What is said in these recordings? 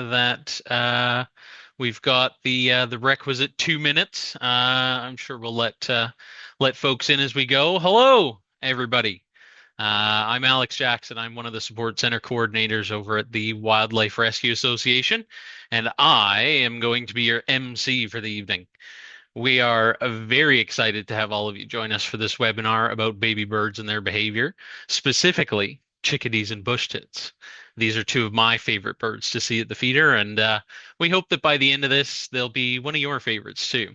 that we've got the requisite 2 minutes. I'm sure we'll let folks in as we go. Hello, everybody. I'm Alex Jackson. I'm one of the support center coordinators over at the Wildlife Rescue Association, and I am going to be your MC for the evening. We are very excited to have all of you join us for this webinar about baby birds and their behavior, specifically chickadees and bushtits. These are two of my favorite birds to see at the feeder, and we hope that by the end of this, they'll be one of your favorites too.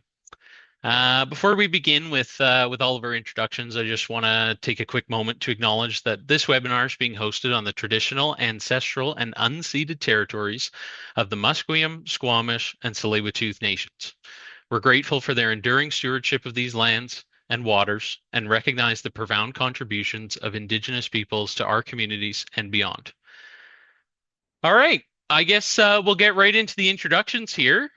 Before we begin with all of our introductions, I just want to take a quick moment to acknowledge that this webinar is being hosted on the traditional, ancestral, and unceded territories of the Musqueam, Squamish, and Tsleil-Waututh nations. We're grateful for their enduring stewardship of these lands and waters and recognize the profound contributions of Indigenous peoples to our communities and beyond. All right. I guess we'll get right into the introductions here.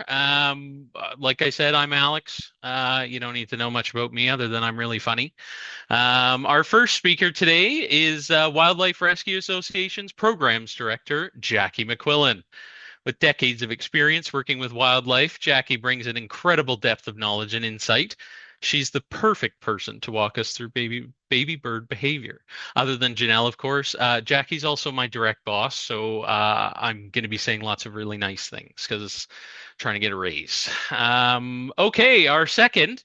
Like I said, I'm Alex. You don't need to know much about me other than I'm really funny. Our first speaker today is Wildlife Rescue Association's Programs Director, Jackie McQuillan. With decades of experience working with wildlife, Jackie brings an incredible depth of knowledge and insight. She's the perfect person to walk us through baby bird behavior. Other than Janelle, of course, Jackie's also my direct boss, so I'm going to be saying lots of really nice things because trying to get a raise. Okay, our second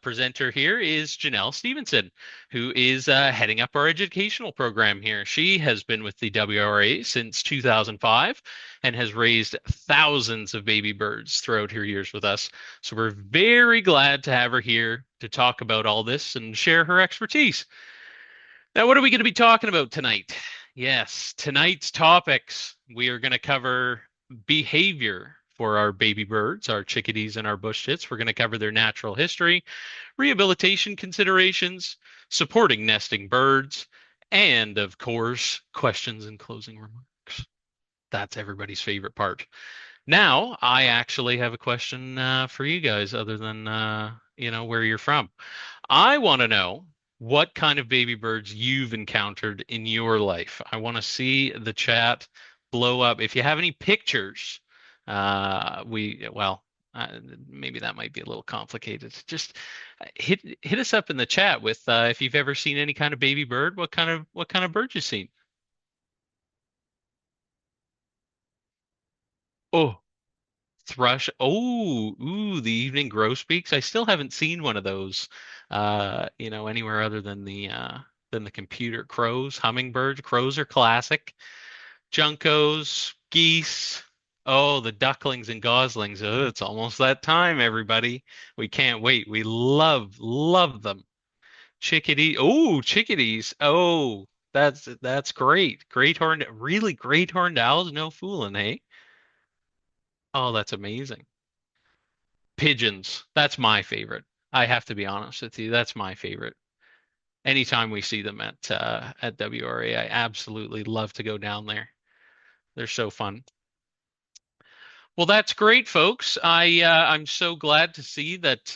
presenter here is Janelle Stevenson, who is heading up our educational program here. She has been with the WRA since 2005 and has raised thousands of baby birds throughout her years with us. So we're very glad to have her here to talk about all this and share her expertise. Now, what are we going to be talking about tonight? Yes, tonight's topics, we are going to cover behavior for our baby birds, our chickadees and our bush tits. We're going to cover their natural history, rehabilitation considerations, supporting nesting birds, and of course, questions and closing remarks. That's everybody's favorite part. Now, I actually have a question for you guys, other than where you're from. I want to know what kind of baby birds you've encountered in your life. I want to see the chat blow up. If you have any pictures, well, maybe that might be a little complicated. Just hit us up in the chat with if you've ever seen any kind of baby bird. What kind of bird you seen? Oh, thrush. Oh, ooh, the evening grosbeaks. I still haven't seen one of those, anywhere other than the computer. Crows, hummingbirds. Crows are classic. Juncos, geese. Oh, the ducklings and goslings. Oh, it's almost that time, everybody. We can't wait. We love them. Chickadee. Oh, chickadees. Oh, that's great. Really great horned owls. No fooling, hey? Oh, that's amazing. Pigeons. That's my favorite. I have to be honest with you. That's my favorite. Anytime we see them at WRA, I absolutely love to go down there. They're so fun. Well, that's great, folks. I'm so glad to see that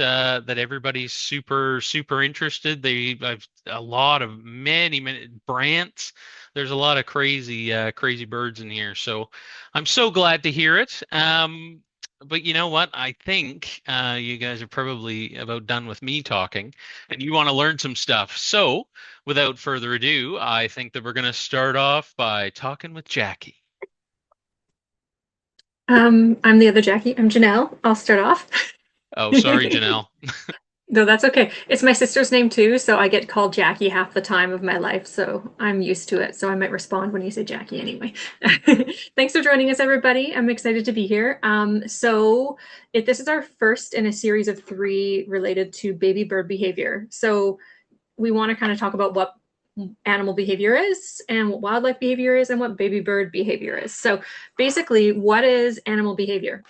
everybody's super interested. I've a lot of many brants. There's a lot of crazy birds in here, so I'm so glad to hear it. But you know what? I think you guys are probably about done with me talking, and you want to learn some stuff. So, without further ado, I think that we're going to start off by talking with Jackie. I'm the other Jackie. I'm Janelle. I'll start off. Oh, sorry, Janelle. No, that's okay. It's my sister's name too, so I get called Jackie half the time of my life, so I'm used to it. So I might respond when you say Jackie anyway. Thanks for joining us, everybody. I'm excited to be here. This is our first in a series of three related to baby bird behavior. So we want to kind of talk about what animal behavior is and what wildlife behavior is and what baby bird behavior is. So basically, what is animal behavior?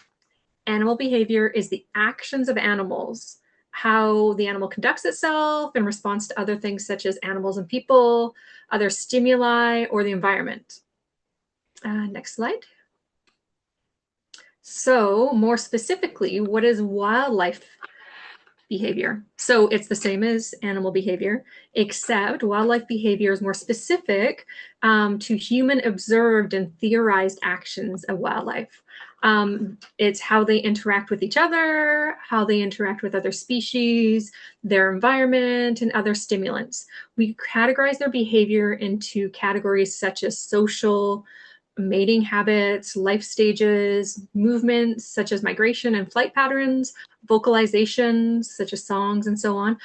Animal behavior is the actions of animals, how the animal conducts itself in response to other things such as animals and people, other stimuli, or the environment. Next slide. So more specifically, what is wildlife behavior. So it's the same as animal behavior, except wildlife behavior is more specific to human observed and theorized actions of wildlife. It's how they interact with each other, how they interact with other species, their environment, and other stimulants. We categorize their behavior into categories such as social, mating habits, life stages, movements such as migration and flight patterns, vocalizations such as songs and so on,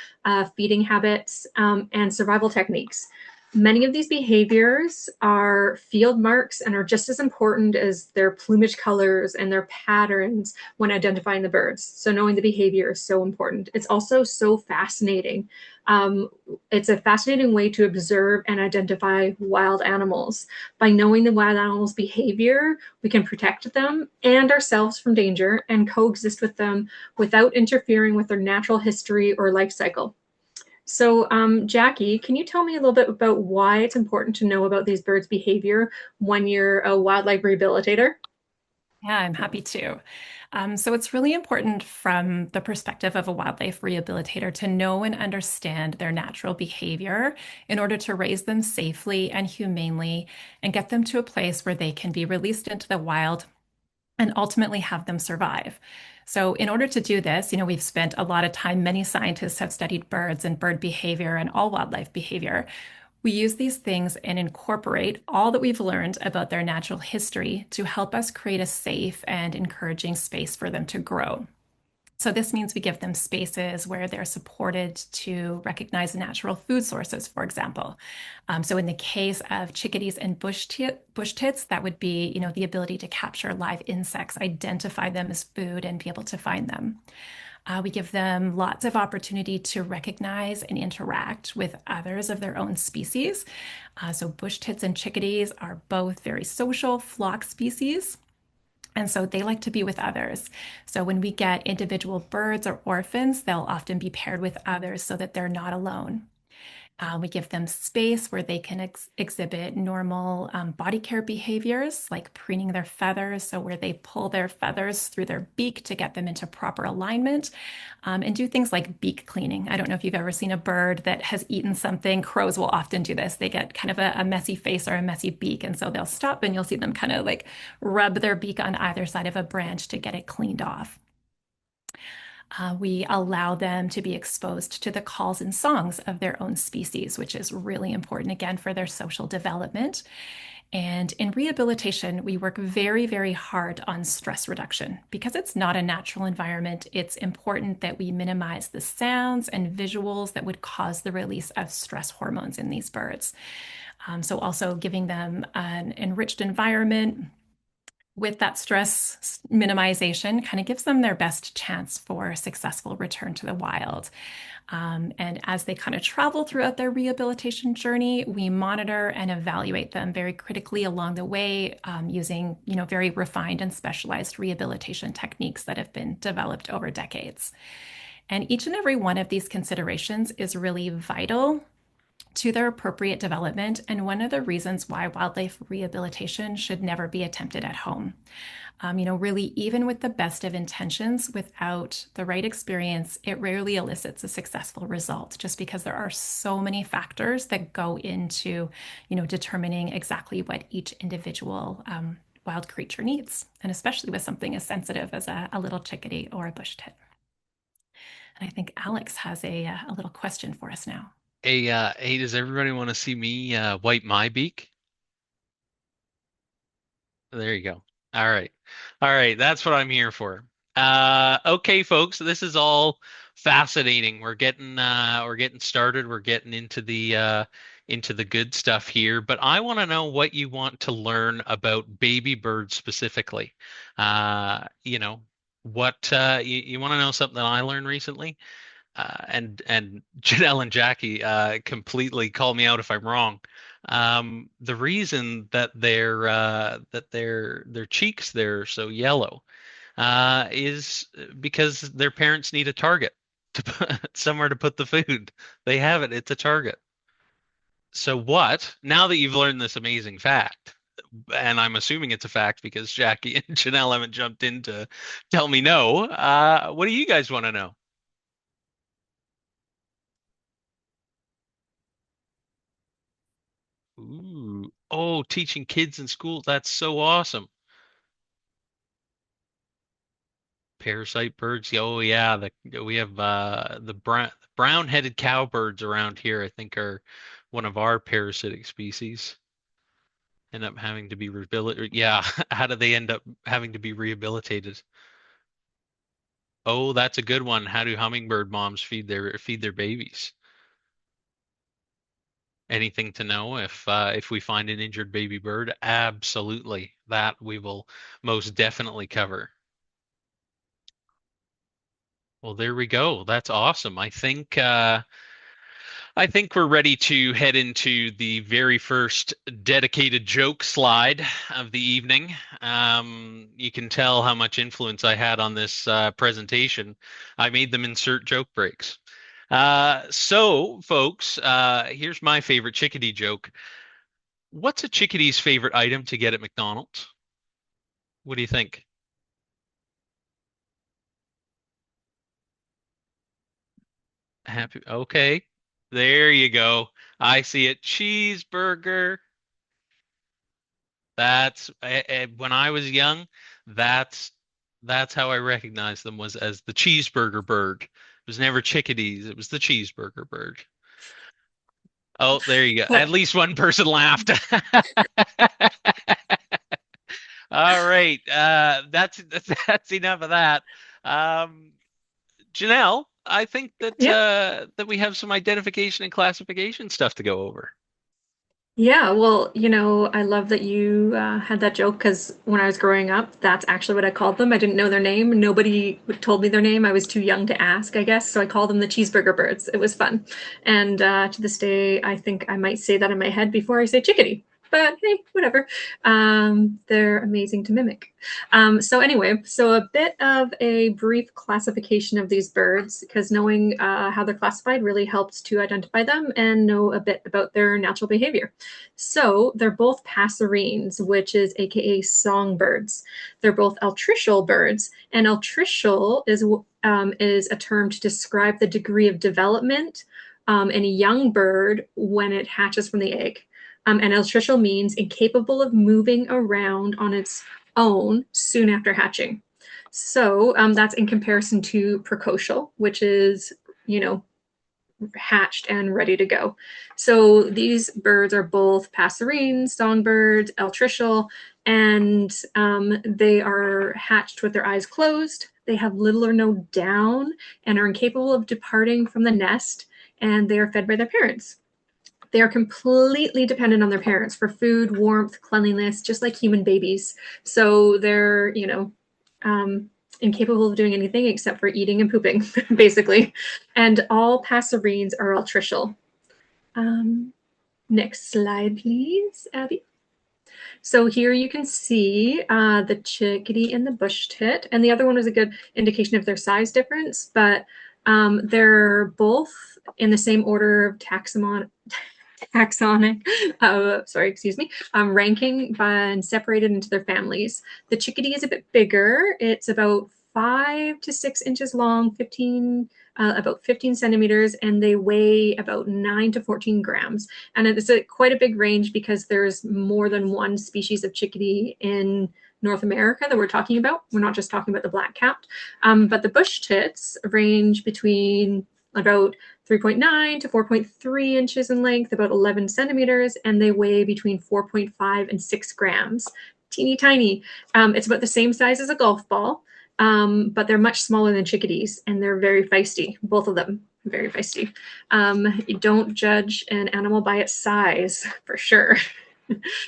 feeding habits, and survival techniques. Many of these behaviors are field marks and are just as important as their plumage colors and their patterns when identifying the birds. So knowing the behavior is so important. It's also so fascinating. Um, it's a fascinating way to observe and identify wild animals. By knowing the wild animals' behavior, we can protect them and ourselves from danger and coexist with them without interfering with their natural history or life cycle. So, Jackie, can you tell me a little bit about why it's important to know about these birds' behavior when you're a wildlife rehabilitator? Yeah, I'm happy to. So it's really important from the perspective of a wildlife rehabilitator to know and understand their natural behavior in order to raise them safely and humanely and get them to a place where they can be released into the wild and ultimately have them survive. So, in order to do this, we've spent a lot of time, many scientists have studied birds and bird behavior and all wildlife behavior. We use these things and incorporate all that we've learned about their natural history to help us create a safe and encouraging space for them to grow. So, this means we give them spaces where they're supported to recognize natural food sources, for example. So, in the case of chickadees and bush tits, that would be, the ability to capture live insects, identify them as food, and be able to find them. We give them lots of opportunity to recognize and interact with others of their own species. So, bush tits and chickadees are both very social flock species. And so they like to be with others. So when we get individual birds or orphans, they'll often be paired with others so that they're not alone. We give them space where they can exhibit normal body care behaviors like preening their feathers, so where they pull their feathers through their beak to get them into proper alignment, and do things like beak cleaning. I don't know if you've ever seen a bird that has eaten something. Crows will often do this. They get kind of a messy face or a messy beak, and so they'll stop and you'll see them kind of like rub their beak on either side of a branch to get it cleaned off. We allow them to be exposed to the calls and songs of their own species, which is really important again for their social development. And in rehabilitation, we work very, very hard on stress reduction. Because it's not a natural environment, it's important that we minimize the sounds and visuals that would cause the release of stress hormones in these birds. So, also giving them an enriched environment with that stress minimization kind of gives them their best chance for a successful return to the wild. And as they kind of travel throughout their rehabilitation journey, we monitor and evaluate them very critically along the way, using very refined and specialized rehabilitation techniques that have been developed over decades. And each and every one of these considerations is really vital to their appropriate development, and one of the reasons why wildlife rehabilitation should never be attempted at home. Really, even with the best of intentions, without the right experience, it rarely elicits a successful result just because there are so many factors that go into, determining exactly what each individual wild creature needs, and especially with something as sensitive as a little chickadee or a bush tit. And I think Alex has a little question for us now. Hey, does everybody want to see me wipe my beak? There you go. All right. All right, that's what I'm here for. Okay, folks, this is all fascinating. We're getting started. We're getting into the good stuff here, but I want to know what you want to learn about baby birds specifically. You know, what you want to know something that I learned recently? And Janelle and Jackie completely call me out if I'm wrong. The reason that their cheeks they're so yellow is because their parents need a target to put somewhere to put the food. They have it. It's a target. So what? Now that you've learned this amazing fact, and I'm assuming it's a fact because Jackie and Janelle haven't jumped in to tell me no. What do you guys want to know? Ooh. Oh, teaching kids in school. That's so awesome. Parasite birds. Oh yeah, we have the brown-headed cowbirds around here, I think are one of our parasitic species. End up having to be rehabilitated. Yeah, how do they end up having to be rehabilitated? Oh, that's a good one. How do hummingbird moms feed their babies? Anything to know if we find an injured baby bird? Absolutely. That we will most definitely cover. Well, there we go. That's awesome. I think we're ready to head into the very first dedicated joke slide of the evening. You can tell how much influence I had on this presentation. I made them insert joke breaks. So, folks, here's my favorite chickadee joke. What's a chickadee's favorite item to get at McDonald's? What do you think? Happy. Okay, there you go. I see it. Cheeseburger. When I was young, that's that's how I recognized them was as the cheeseburger bird. It was never chickadees, it was the cheeseburger bird. Oh, there you go. At But least one person laughed. All right. That's enough of that. Um, Janelle, I think that yeah. that we have some identification and classification stuff to go over. Yeah, well, I love that you had that joke because when I was growing up, that's actually what I called them. I didn't know their name. Nobody told me their name. I was too young to ask, I guess. So I called them the cheeseburger birds. It was fun. And to this day, I think I might say that in my head before I say chickadee. But hey, whatever. They're amazing to mimic. So anyway, so a bit of a brief classification of these birds, because knowing how they're classified really helps to identify them and know a bit about their natural behavior. So they're both passerines, which is AKA songbirds. They're both altricial birds, and altricial is a term to describe the degree of development in a young bird when it hatches from the egg. And altricial means incapable of moving around on its own soon after hatching. So that's in comparison to precocial, which is, you know, hatched and ready to go. So these birds are both passerines, songbirds, altricial, and they are hatched with their eyes closed. They have little or no down and are incapable of departing from the nest, and they are fed by their parents. They are completely dependent on their parents for food, warmth, cleanliness, just like human babies. So they're, incapable of doing anything except for eating and pooping, basically. And all passerines are altricial. Um, Next slide, please, Abby. So here you can see the chickadee and the bush tit, and the other one is a good indication of their size difference, but they're both in the same order of taxonic, ranking and separated into their families. The chickadee is a bit bigger. It's about 5 to 6 inches long, about 15 centimeters, and they weigh about 9 to 14 grams. And it's quite a big range because there's more than one species of chickadee in North America that we're talking about. We're not just talking about the black-capped. But the bush tits range between about 3.9 to 4.3 inches in length, about 11 centimeters, and they weigh between 4.5 and 6 grams. Teeny tiny. It's about the same size as a golf ball, but they're much smaller than chickadees, and they're very feisty, both of them. Very feisty. You don't judge an animal by its size, for sure.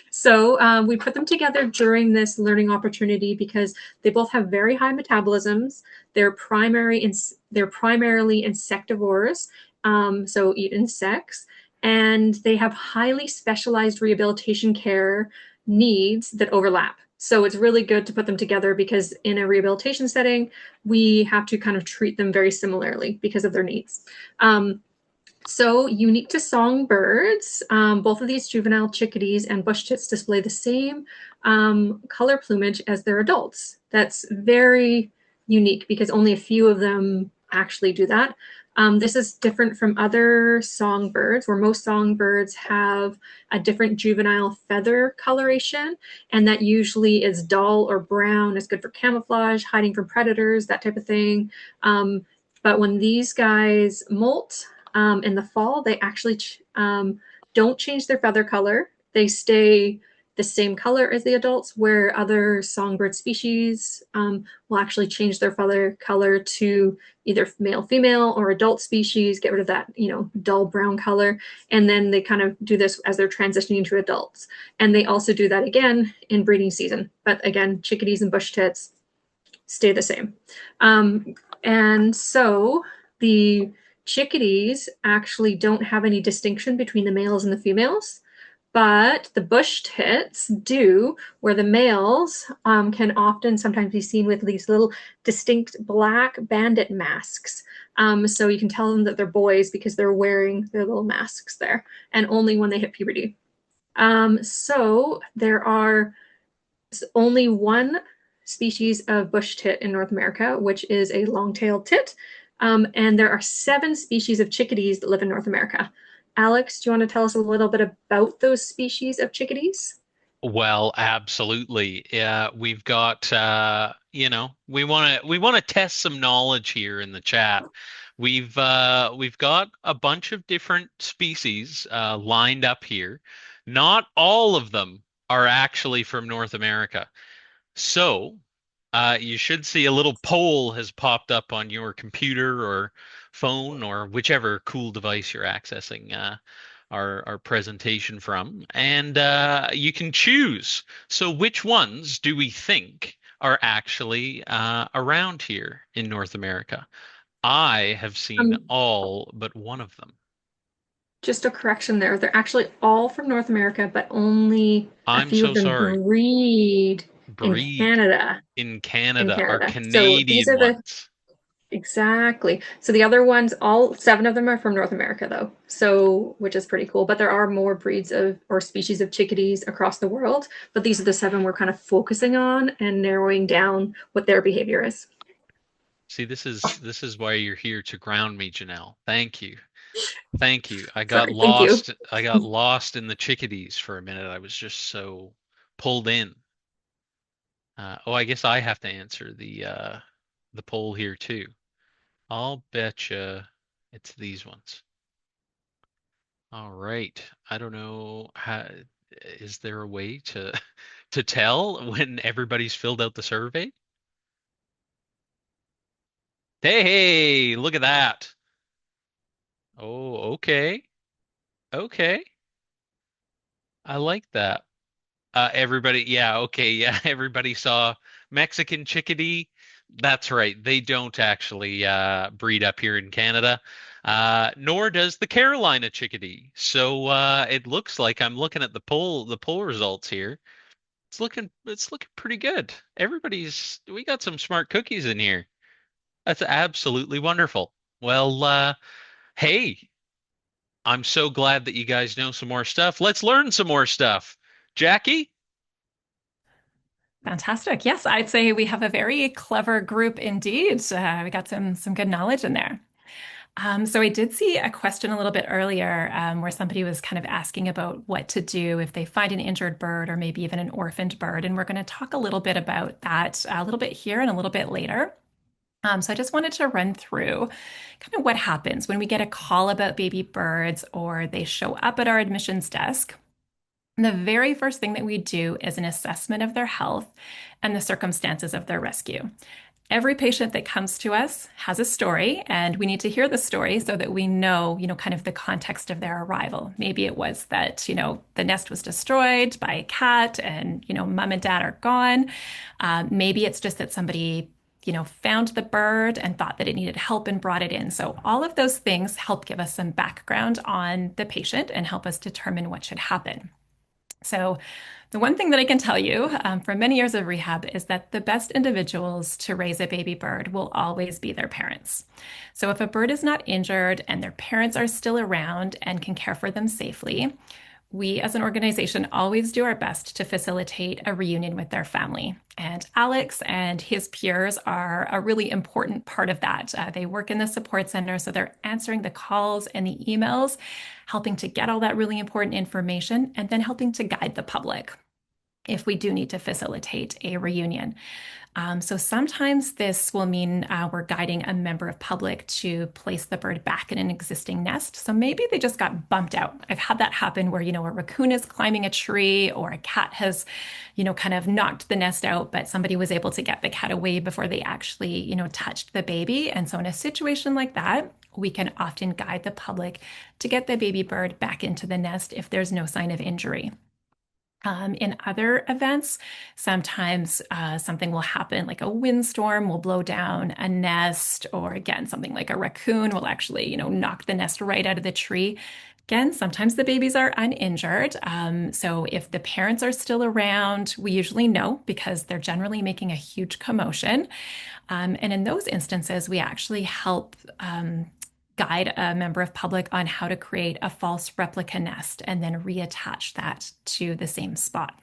So we put them together during this learning opportunity because they both have very high metabolisms. They're primarily insectivores, so eat insects, and they have highly specialized rehabilitation care needs that overlap. So it's really good to put them together because in a rehabilitation setting, we have to kind of treat them very similarly because of their needs. So unique to songbirds, both of these juvenile chickadees and bush tits display the same color plumage as their adults. That's very unique because only a few of them actually do that. This is different from other songbirds, where most songbirds have a different juvenile feather coloration, and that usually is dull or brown. It's good for camouflage, hiding from predators, that type of thing. But when these guys molt in the fall, they actually don't change their feather color. They stay the same color as the adults, where other songbird species will actually change their feather color to either male, female, or adult species, get rid of that, dull brown color. And then they kind of do this as they're transitioning to adults. And they also do that again in breeding season. But again, chickadees and bush tits stay the same. And so the chickadees actually don't have any distinction between the males and the females, but the bush tits do, where the males can often sometimes be seen with these little distinct black bandit masks. So you can tell them that they're boys because they're wearing their little masks there, and only when they hit puberty. So there are only one species of bush tit in North America, which is a long-tailed tit. And there are 7 species of chickadees that live in North America. Alex, do you want to tell us a little bit about those species of chickadees? Well, absolutely. Yeah, we've got we want to test some knowledge here in the chat. We've got a bunch of different species lined up here. Not all of them are actually from North America. So, you should see a little poll has popped up on your computer or phone or whichever cool device you're accessing our presentation from, and you can choose. So, which ones do we think are actually around here in North America? I have seen Um, all but one of them. just a correction there. They're actually all from North America, but only a I'm few of so them sorry. breed in Breed Canada. in In Canada are Canada. So these Canadian are the ones. exactly. So the other ones, all 7 of them are from North America, though. So, which is pretty cool. But there are more breeds of or species of chickadees across the world. But these are the 7 we're kind of focusing on and narrowing down what their behavior is. See, this is why you're here to ground me, Janelle. Thank you. Thank you. I got Sorry, thank you. lost. I got lost in the chickadees for a minute. I was just so pulled in. Oh, I guess I have to answer the poll here too. I'll betcha it's these ones. All right. I don't know how, is there a way to to tell when everybody's filled out the survey? Hey, look at that. Oh, okay. Okay. I like that. Everybody, yeah, okay, yeah, everybody saw Mexican chickadee. That's right. They don't actually breed up here in Canada, nor does the Carolina chickadee. So it looks like I'm looking at the poll results here. It's looking pretty good. We got some smart cookies in here. That's absolutely wonderful. Well, hey, I'm so glad that you guys know some more stuff. Let's learn some more stuff. Jackie? Fantastic. Yes, I'd say we have a very clever group indeed. We got some good knowledge in there. So I did see a question a little bit earlier where somebody was kind of asking about what to do if they find an injured bird or maybe even an orphaned bird. And we're going to talk a little bit about that a little bit here and a little bit later. So I just wanted to run through kind of what happens when we get a call about baby birds or they show up at our admissions desk. The very first thing that we do is an assessment of their health and the circumstances of their rescue. Every patient that comes to us has a story, and we need to hear the story so that we know, kind of the context of their arrival. Maybe it was that, the nest was destroyed by a cat and, mom and dad are gone. Maybe it's just that somebody, found the bird and thought that it needed help and brought it in. So all of those things help give us some background on the patient and help us determine what should happen. So, the one thing that I can tell you from many years of rehab is that the best individuals to raise a baby bird will always be their parents. So, if a bird is not injured and their parents are still around and can care for them safely, we as an organization always do our best to facilitate a reunion with their family. And Alex and his peers are a really important part of that. They work in the support center, so they're answering the calls and the emails, helping to get all that really important information, and then helping to guide the public if we do need to facilitate a reunion. So sometimes this will mean we're guiding a member of public to place the bird back in an existing nest. So maybe they just got bumped out. I've had that happen where, a raccoon is climbing a tree or a cat has, kind of knocked the nest out, but somebody was able to get the cat away before they actually, touched the baby. And so in a situation like that, we can often guide the public to get the baby bird back into the nest if there's no sign of injury. In other events, sometimes something will happen, like a windstorm will blow down a nest, or again, something like a raccoon will actually, knock the nest right out of the tree. Again, sometimes the babies are uninjured. So if the parents are still around, we usually know because they're generally making a huge commotion. And in those instances, we actually help guide a member of public on how to create a false replica nest and then reattach that to the same spot.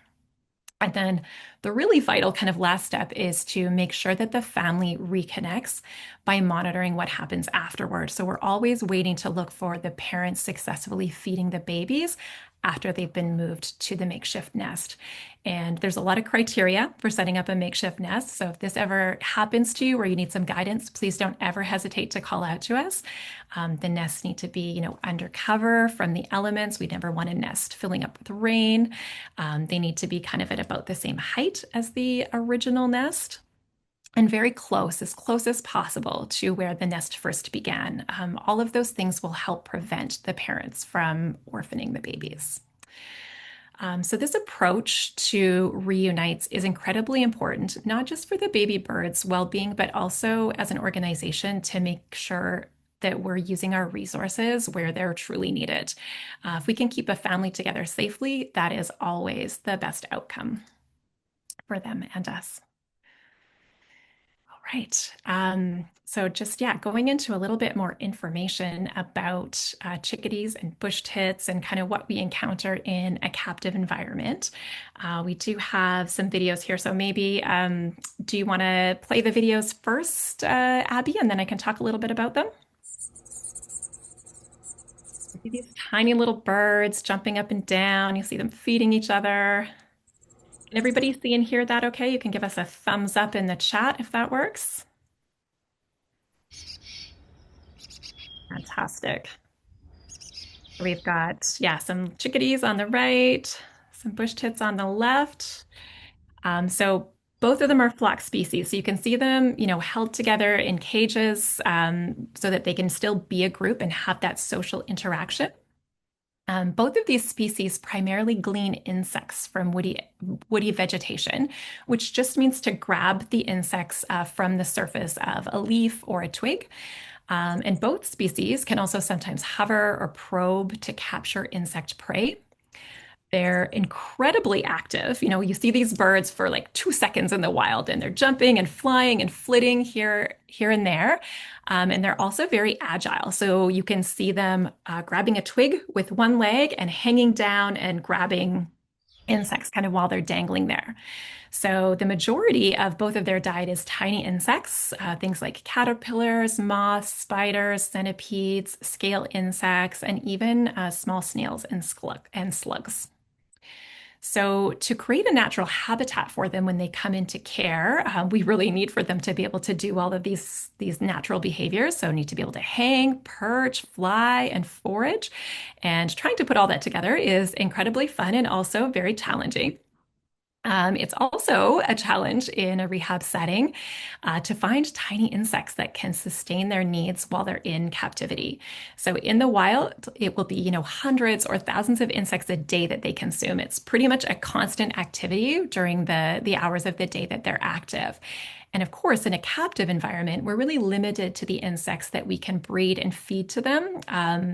And then the really vital kind of last step is to make sure that the family reconnects by monitoring what happens afterward. So we're always waiting to look for the parents successfully feeding the babies after they've been moved to the makeshift nest. And there's a lot of criteria for setting up a makeshift nest. So if this ever happens to you or you need some guidance, please don't ever hesitate to call out to us. The nests need to be, under cover from the elements. We never want a nest filling up with rain. They need to be kind of at about the same height as the original nest and very close, as close as possible to where the nest first began. All of those things will help prevent the parents from orphaning the babies. So this approach to reunites is incredibly important, not just for the baby bird's well-being, but also as an organization to make sure that we're using our resources where they're truly needed. If we can keep a family together safely, that is always the best outcome for them and us. All right. So just, yeah, going into a little bit more information about chickadees and bush tits and kind of what we encounter in a captive environment. We do have some videos here. So maybe, do you want to play the videos first, Abby, and then I can talk a little bit about them? These tiny little birds jumping up and down. You see them feeding each other. Can everybody see and hear that okay? You can give us a thumbs up in the chat if that works. Fantastic. We've got, yeah, some chickadees on the right, some bush tits on the left. So both of them are flock species. So you can see them, held together in cages so that they can still be a group and have that social interaction. Both of these species primarily glean insects from woody vegetation, which just means to grab the insects from the surface of a leaf or a twig. And both species can also sometimes hover or probe to capture insect prey. They're incredibly active. You see these birds for like 2 seconds in the wild, and they're jumping and flying and flitting here and there. And they're also very agile. So you can see them grabbing a twig with one leg and hanging down and grabbing insects kind of while they're dangling there. So the majority of both of their diet is tiny insects, things like caterpillars, moths, spiders, centipedes, scale insects, and even small snails and slugs. So to create a natural habitat for them when they come into care, we really need for them to be able to do all of these natural behaviors. So need to be able to hang, perch, fly, and forage. And trying to put all that together is incredibly fun and also very challenging. It's also a challenge in a rehab setting to find tiny insects that can sustain their needs while they're in captivity. So in the wild, it will be, hundreds or thousands of insects a day that they consume. It's pretty much a constant activity during the hours of the day that they're active. And of course, in a captive environment, we're really limited to the insects that we can breed and feed to them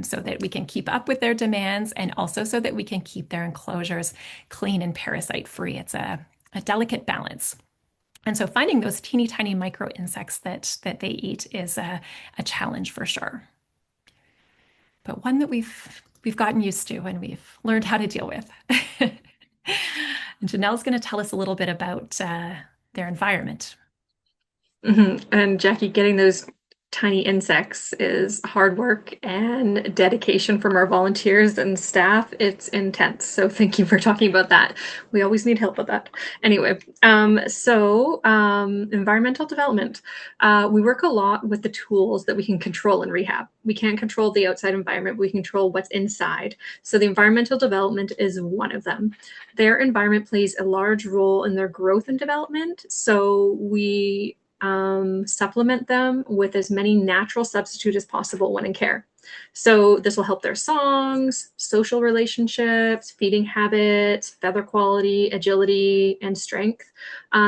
so that we can keep up with their demands and also so that we can keep their enclosures clean and parasite free. It's a delicate balance. And so finding those teeny tiny micro insects that they eat is a challenge for sure. But one that we've we've gotten used to and we've learned how to deal with. And Janelle's going to tell us a little bit about their environment. And Jackie, getting those tiny insects is hard work and dedication from our volunteers and staff. It's intense. So thank you for talking about that. We always need help with that. Anyway, environmental development. We work a lot with the tools that we can control in rehab. We can't control the outside environment, but we control what's inside. So the environmental development is one of them. Their environment plays a large role in their growth and development. So we supplement them with as many natural substitutes as possible when in care. So this will help their songs, social relationships, feeding habits, feather quality, agility, and strength.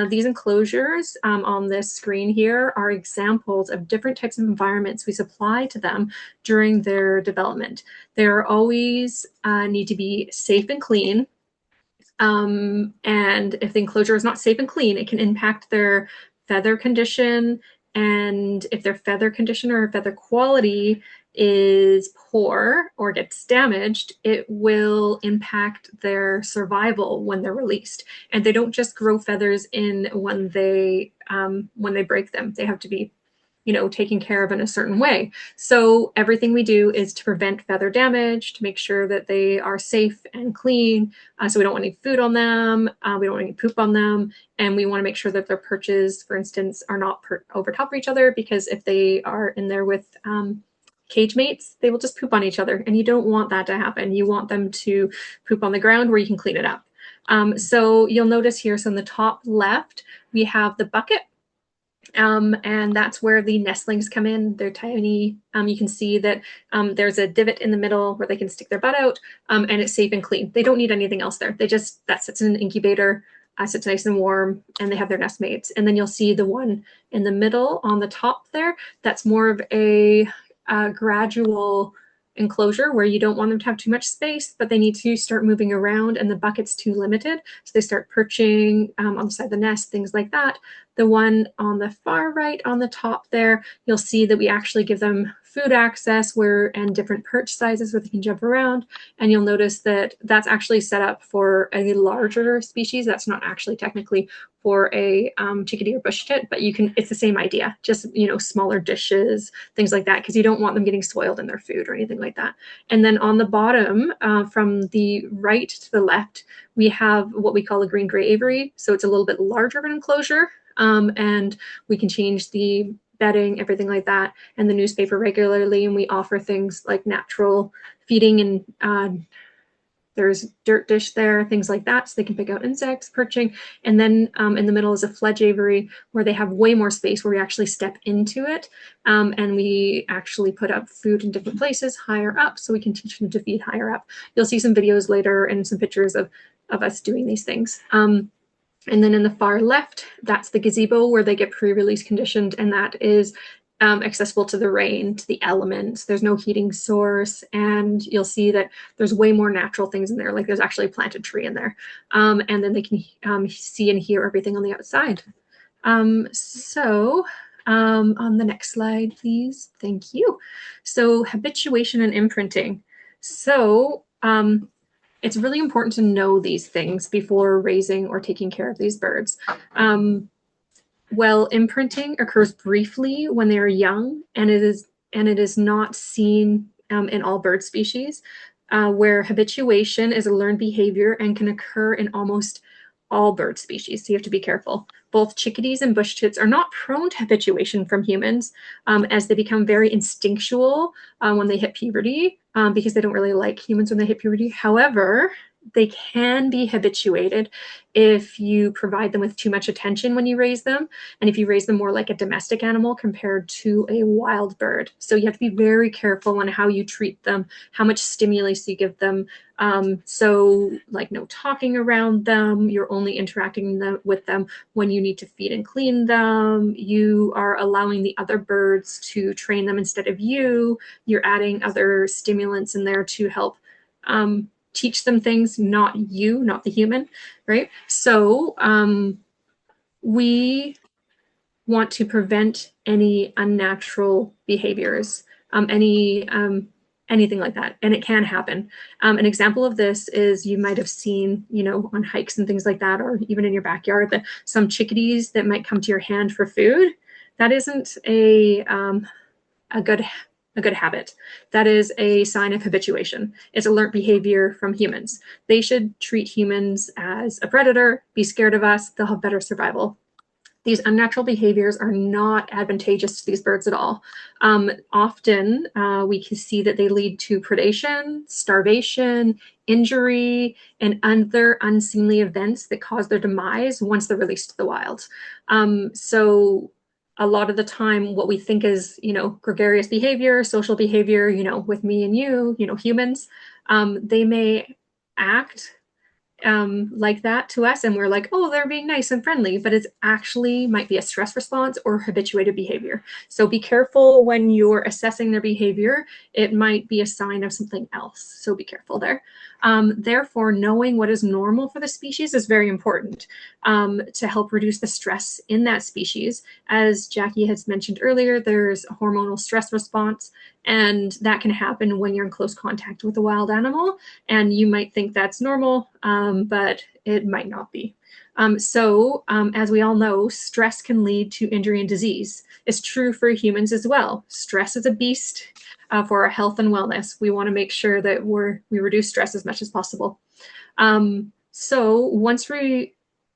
These enclosures on this screen here are examples of different types of environments we supply to them during their development. They are always need to be safe and clean. And if the enclosure is not safe and clean, it can impact their feather condition. And if their feather condition or feather quality is poor or gets damaged, it will impact their survival when they're released. And they don't just grow feathers in when they break them. They have to be taken care of in a certain way. So everything we do is to prevent feather damage, to make sure that they are safe and clean. So we don't want any food on them. We don't want any poop on them. And we want to make sure that their perches, for instance, are not over top of each other, because if they are in there with cage mates, they will just poop on each other. And you don't want that to happen. You want them to poop on the ground where you can clean it up. So you'll notice here, so in the top left, we have the bucket. And that's where the nestlings come in. They're tiny. You can see that there's a divot in the middle where they can stick their butt out, and it's safe and clean. They don't need anything else there. That sits in an incubator, sits nice and warm, and they have their nest mates. And then you'll see the one in the middle on the top there. That's more of a gradual enclosure where you don't want them to have too much space, but they need to start moving around, and the bucket's too limited. So they start perching on the side of the nest, things like that. The one on the far right on the top there, you'll see that we actually give them food access and different perch sizes where they can jump around. And you'll notice that that's actually set up for a larger species. That's not actually technically for a chickadee or bushtit, but it's the same idea, just, smaller dishes, things like that, because you don't want them getting soiled in their food or anything like that. And then on the bottom, from the right to the left, we have what we call a green-gray aviary. So it's a little bit larger of an enclosure, and we can change the bedding, everything like that, and the newspaper regularly. And we offer things like natural feeding, and there's dirt dish there, things like that, so they can pick out insects, perching. And then in the middle is a fledge aviary where they have way more space, where we actually step into it, and we actually put up food in different places higher up, so we can teach them to feed higher up. You'll see some videos later and some pictures of us doing these things. And then in the far left, that's the gazebo where they get pre-release conditioned, and that is accessible to the rain, to the elements. There's no heating source, and you'll see that there's way more natural things in there. Like there's actually a planted tree in there, and then they can see and hear everything on the outside. On the next slide, please. Thank you. So habituation and imprinting. So it's really important to know these things before raising or taking care of these birds. Well, imprinting occurs briefly when they are young, and it is not seen in all bird species, where habituation is a learned behavior and can occur in almost all bird species. So you have to be careful. Both chickadees and bushtits are not prone to habituation from humans, as they become very instinctual when they hit puberty, because they don't really like humans when they hit puberty. However, they can be habituated if you provide them with too much attention when you raise them, and if you raise them more like a domestic animal compared to a wild bird. So you have to be very careful on how you treat them, how much stimulus you give them. So like no talking around them, you're only interacting with them when you need to feed and clean them. You are allowing the other birds to train them instead of you. You're adding other stimulants in there to help teach them things, not the human, right? So we want to prevent any unnatural behaviors, any anything like that. And it can happen. An example of this is you might have seen, on hikes and things like that, or even in your backyard, that some chickadees that might come to your hand for food. That isn't a good a good habit. That is a sign of habituation. It's a learned behavior from humans. They should treat humans as a predator, be scared of us, they'll have better survival. These unnatural behaviors are not advantageous to these birds at all. Often we can see that they lead to predation, starvation, injury, and other unseemly events that cause their demise once they're released to the wild. So a lot of the time, what we think is, gregarious behavior, social behavior, with me and you, humans, they may act like that to us, and we're like, oh, they're being nice and friendly, but it's actually might be a stress response or habituated behavior. So be careful when you're assessing their behavior. It might be a sign of something else, so be careful there. Therefore, knowing what is normal for the species is very important to help reduce the stress in that species. As Jackie has mentioned earlier, there's a hormonal stress response, and that can happen when you're in close contact with a wild animal, and you might think that's normal, but it might not be. As we all know, stress can lead to injury and disease. It's true for humans as well. Stress is a beast for our health and wellness. We want to make sure that we reduce stress as much as possible.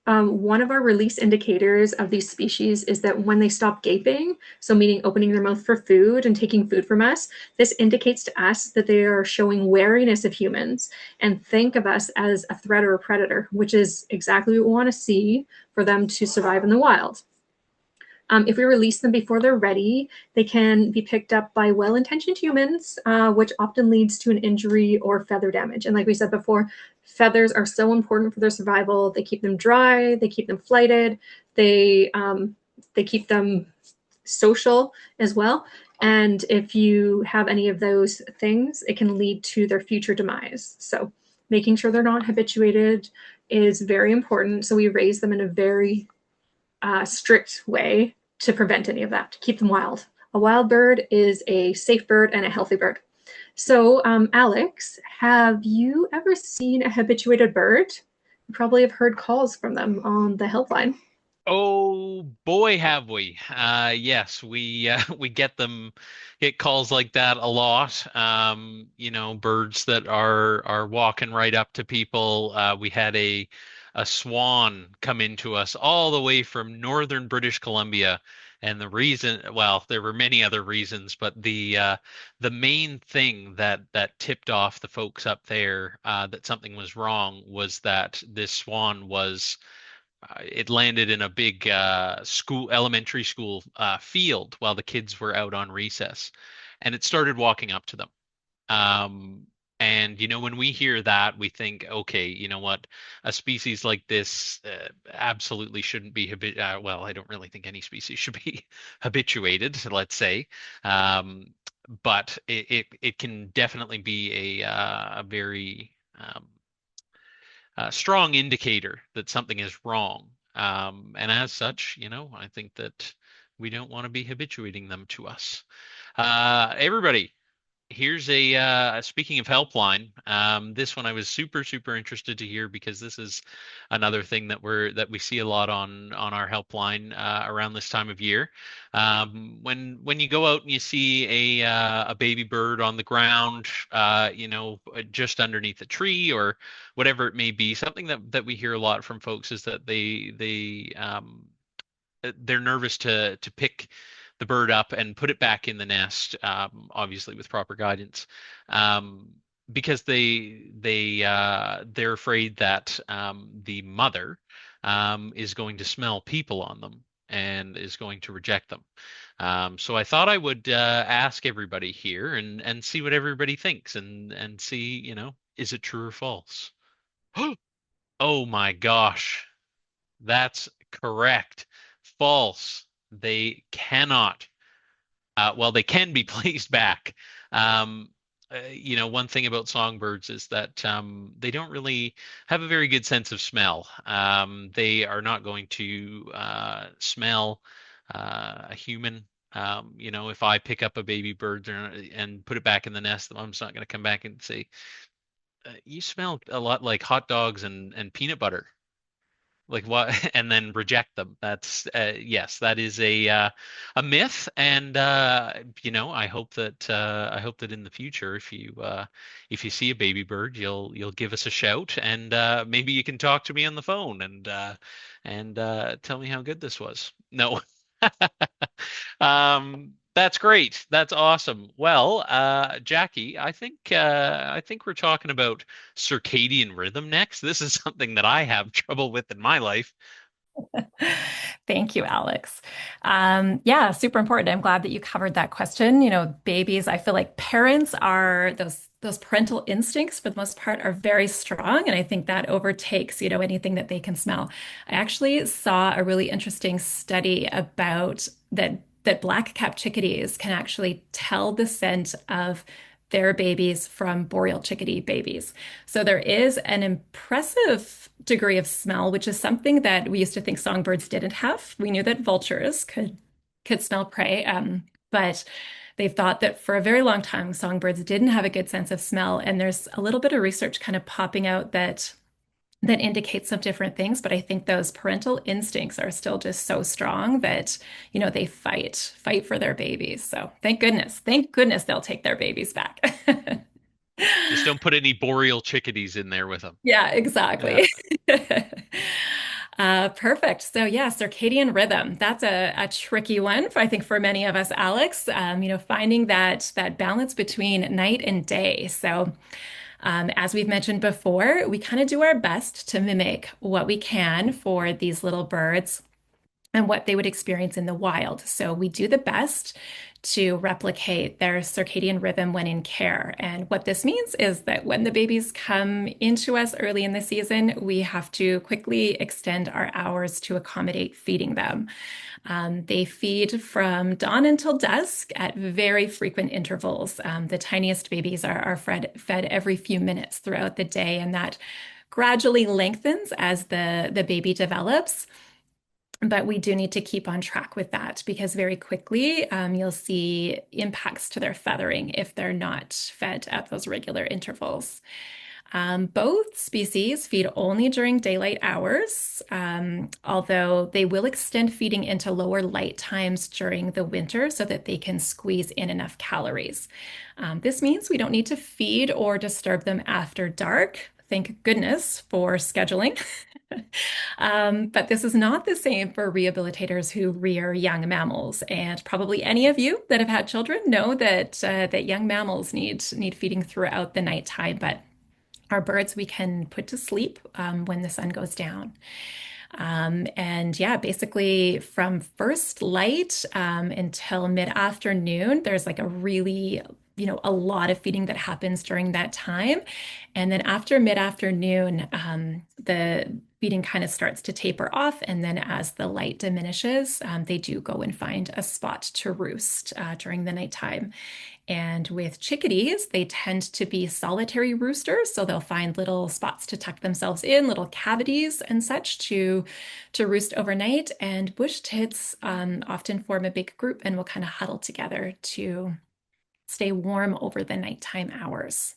One of our release indicators of these species is that when they stop gaping, so meaning opening their mouth for food and taking food from us, this indicates to us that they are showing wariness of humans and think of us as a threat or a predator, which is exactly what we want to see for them to survive in the wild. If we release them before they're ready, they can be picked up by well-intentioned humans, which often leads to an injury or feather damage. And like we said before, feathers are so important for their survival. They keep them dry, they keep them flighted, they keep them social as well. And if you have any of those things, it can lead to their future demise. So making sure they're not habituated is very important. So we raise them in a very strict way to prevent any of that, to keep them wild. A wild bird is a safe bird and a healthy bird. So, Alex, have you ever seen a habituated bird? You probably have heard calls from them on the helpline. Oh boy, have we. Yes, we get calls like that a lot. Birds that are walking right up to people. We had a swan come into us all the way from northern British Columbia. And the reason, well, there were many other reasons, but the main thing that tipped off the folks up there that something was wrong was that this swan was it landed in a big elementary school field while the kids were out on recess, and it started walking up to them. Um, and when we hear that, we think, okay, you know what, a species like this absolutely shouldn't be well, I don't really think any species should be habituated, let's say. Um, but it can definitely be a very strong indicator that something is wrong. And as such, I think that we don't want to be habituating them to us. Everybody, here's speaking of helpline. This one I was super interested to hear because this is another thing that we see a lot on our helpline around this time of year. When you go out and you see a baby bird on the ground, just underneath a tree or whatever it may be, something that we hear a lot from folks is that they're nervous to pick the bird up and put it back in the nest, obviously with proper guidance, um, because they're afraid that the mother is going to smell people on them and is going to reject them. So I thought I would ask everybody here and see what everybody thinks and see, is it true or false? Oh my gosh. That's correct. False. They cannot. Well, they can be placed back. Um, one thing about songbirds is that they don't really have a very good sense of smell. They are not going to smell a human If I pick up a baby bird and put it back in the nest, the mom's not going to come back and say, "You smell a lot like hot dogs and peanut butter." Like what? And then reject them. That's yes, that is a myth, and I hope that in the future, if you see a baby bird, you'll give us a shout, and maybe you can talk to me on the phone and tell me how good this was. No. That's great. That's awesome. Well, Jackie, I think we're talking about circadian rhythm next. This is something that I have trouble with in my life. Thank you, Alex. Yeah, super important. I'm glad that you covered that question. You know, babies, I feel like parents are those parental instincts for the most part are very strong, and I think that overtakes, anything that they can smell. I actually saw a really interesting study about that black-capped chickadees can actually tell the scent of their babies from boreal chickadee babies. So there is an impressive degree of smell, which is something that we used to think songbirds didn't have. We knew that vultures could smell prey, but they thought that for a very long time songbirds didn't have a good sense of smell. And there's a little bit of research kind of popping out that indicates some different things, but I think those parental instincts are still just so strong that, they fight for their babies. So thank goodness they'll take their babies back. Just don't put any boreal chickadees in there with them. Yeah, Yeah. exactly. Perfect. So yeah, circadian rhythm. That's a tricky one, I think, for many of us, Alex. Finding that balance between night and day. So as we've mentioned before, we kind of do our best to mimic what we can for these little birds and what they would experience in the wild. So we do the best to replicate their circadian rhythm when in care. And what this means is that when the babies come into us early in the season, we have to quickly extend our hours to accommodate feeding them. They feed from dawn until dusk at very frequent intervals. The tiniest babies are fed every few minutes throughout the day, and that gradually lengthens as the baby develops. But we do need to keep on track with that because very quickly you'll see impacts to their feathering if they're not fed at those regular intervals. Both species feed only during daylight hours, although they will extend feeding into lower light times during the winter so that they can squeeze in enough calories. This means we don't need to feed or disturb them after dark. Thank goodness for scheduling. But this is not the same for rehabilitators who rear young mammals. And probably any of you that have had children know that young mammals need feeding throughout the nighttime. But our birds we can put to sleep when the sun goes down. And yeah, basically from first light until mid-afternoon, there's like a really, a lot of feeding that happens during that time. And then after mid-afternoon, the feeding kind of starts to taper off. And then as the light diminishes, they do go and find a spot to roost during the nighttime. And with chickadees, they tend to be solitary roosters, so they'll find little spots to tuck themselves in, little cavities and such to roost overnight. And bush tits often form a big group and will kind of huddle together to stay warm over the nighttime hours.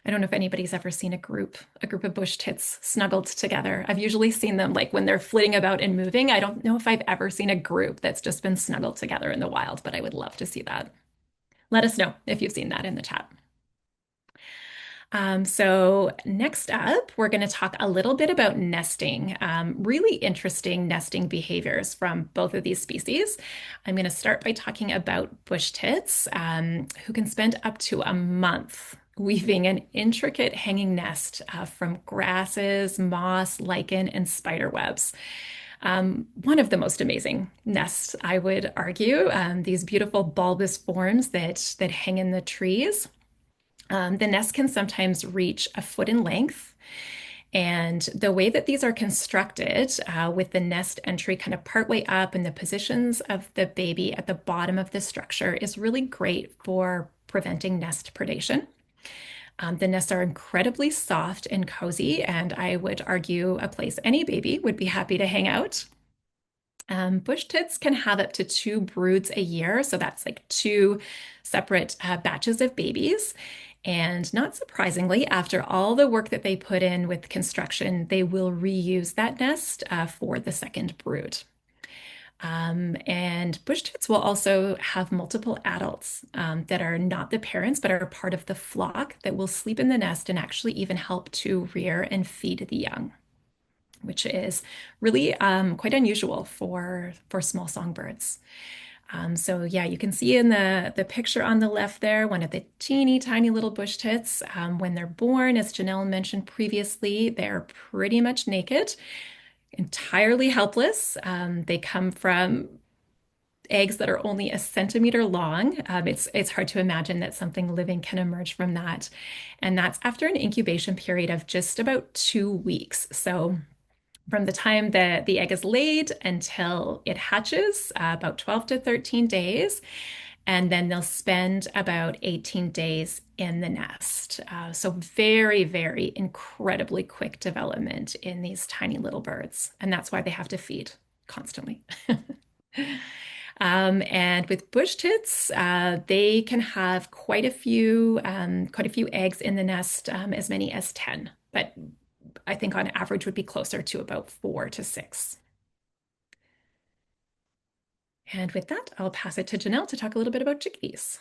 I don't know if anybody's ever seen a group of bush tits snuggled together. I've usually seen them like when they're flitting about and moving. I don't know if I've ever seen a group that's just been snuggled together in the wild, but I would love to see that. Let us know if you've seen that in the chat. So next up, we're going to talk a little bit about nesting, really interesting nesting behaviors from both of these species. I'm going to start by talking about bush tits, who can spend up to a month weaving an intricate hanging nest from grasses, moss, lichen, and spider webs. One of the most amazing nests, I would argue. These beautiful bulbous forms that hang in the trees. The nest can sometimes reach a foot in length. And the way that these are constructed, with the nest entry kind of partway up and the positions of the baby at the bottom of the structure, is really great for preventing nest predation. The nests are incredibly soft and cozy, and I would argue a place any baby would be happy to hang out. Bush tits can have up to 2 broods a year, so that's like 2 separate batches of babies. And not surprisingly, after all the work that they put in with construction, they will reuse that nest for the second brood. And bush tits will also have multiple adults that are not the parents, but are part of the flock that will sleep in the nest and actually even help to rear and feed the young, which is really quite unusual for small songbirds. So yeah, you can see in the picture on the left there, one of the teeny tiny little bush tits. When they're born, as Janelle mentioned previously, they're pretty much naked, entirely helpless. They come from eggs that are only a centimeter long. It's hard to imagine that something living can emerge from that. And that's after an incubation period of just about 2 weeks. So from the time that the egg is laid until it hatches, about 12 to 13 days. And then they'll spend about 18 days in the nest. So very, very incredibly quick development in these tiny little birds. And that's why they have to feed constantly. And with bush tits, they can have quite a few eggs in the nest, as many as 10. But I think on average would be closer to about 4 to 6. And with that, I'll pass it to Janelle to talk a little bit about chickadees.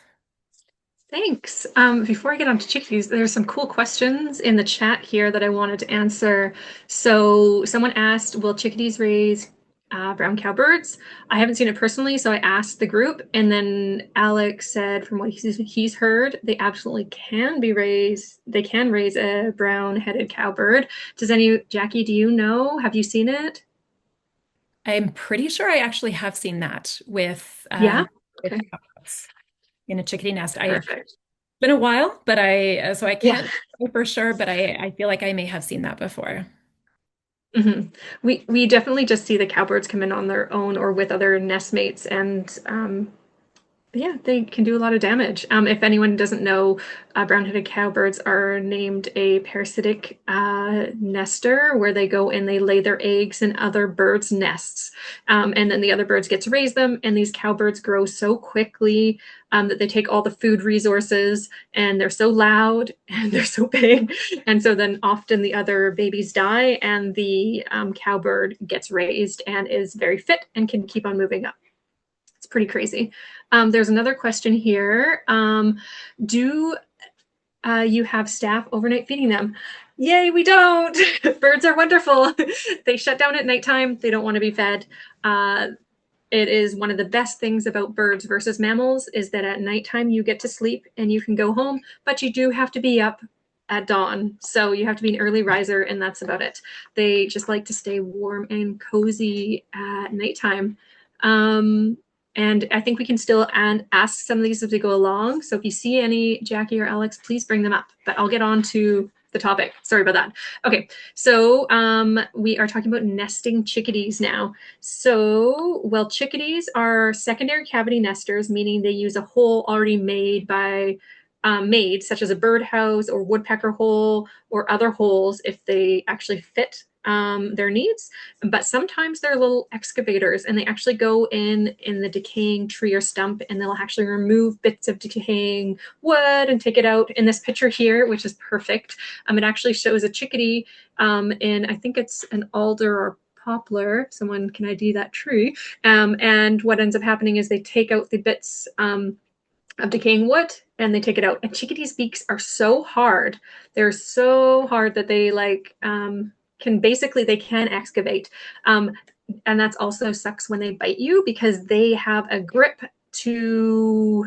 Thanks. Before I get on to chickadees, there's some cool questions in the chat here that I wanted to answer. So someone asked, will chickadees raise brown cowbirds? I haven't seen it personally, so I asked the group, and then Alex said from what he's heard, they absolutely can be raised. They can raise a brown-headed cowbird. Jackie, do you know? Have you seen it? I'm pretty sure I actually have seen that with Yeah? with Okay. cowbirds in a chickadee nest. It's Perfect. been a while, but I Yeah. can't say for sure, but I feel like I may have seen that before. We definitely just see the cowbirds come in on their own or with other nestmates, and yeah, they can do a lot of damage. If anyone doesn't know, brown-headed cowbirds are named a parasitic nester, where they go and they lay their eggs in other birds' nests. And then the other birds get to raise them, and these cowbirds grow so quickly that they take all the food resources, and they're so loud and they're so big. And so then often the other babies die, and the cowbird gets raised and is very fit and can keep on moving up. It's pretty crazy. There's another question here. Do you have staff overnight feeding them? Yay, we don't. Birds are wonderful. They shut down at nighttime. They don't want to be fed. It is one of the best things about birds versus mammals is that at nighttime you get to sleep and you can go home, but you do have to be up at dawn. So you have to be an early riser, and that's about it. They just like to stay warm and cozy at nighttime. And I think we can still ask some of these as we go along. So if you see any, Jackie or Alex, please bring them up. But I'll get on to the topic. Sorry about that. Okay, so we are talking about nesting chickadees now. So, well, chickadees are secondary cavity nesters, meaning they use a hole already made by made, such as a birdhouse or woodpecker hole or other holes if they actually fit their needs. But sometimes they're little excavators, and they actually go in the decaying tree or stump, and they'll actually remove bits of decaying wood and take it out. In this picture here, which is perfect, it actually shows a chickadee in, I think it's an alder or poplar. Someone can ID that tree. And what ends up happening is they take out the bits of decaying wood and they take it out. And chickadees' beaks are so hard. They're so hard that they can excavate. And that's also sucks when they bite you, because they have a grip to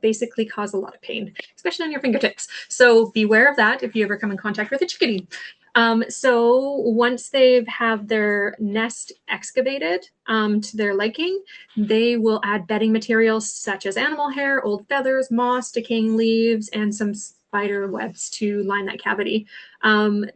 basically cause a lot of pain, especially on your fingertips. So beware of that if you ever come in contact with a chickadee. So once they have their nest excavated to their liking, they will add bedding materials such as animal hair, old feathers, moss, decaying leaves, and some spider webs to line that cavity.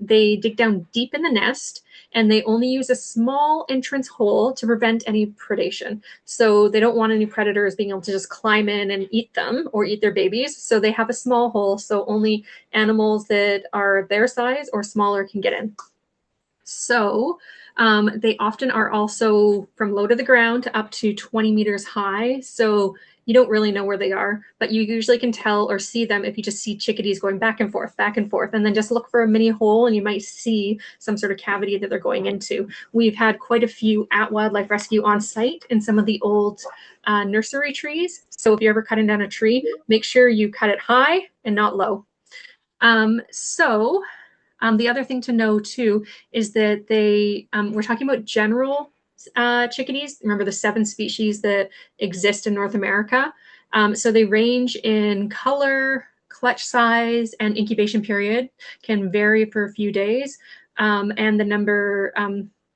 They dig down deep in the nest, and they only use a small entrance hole to prevent any predation. So they don't want any predators being able to just climb in and eat them or eat their babies. So they have a small hole, so only animals that are their size or smaller can get in. So they often are also from low to the ground up to 20 meters high. So you don't really know where they are, but you usually can tell or see them if you just see chickadees going back and forth, and then just look for a mini hole and you might see some sort of cavity that they're going into. We've had quite a few at Wildlife Rescue on site in some of the old nursery trees. So if you're ever cutting down a tree, make sure you cut it high and not low. The other thing to know too is that we're talking about general chickadees. Remember the 7 species that exist in North America. So they range in color, clutch size, and incubation period can vary for a few days. And the number,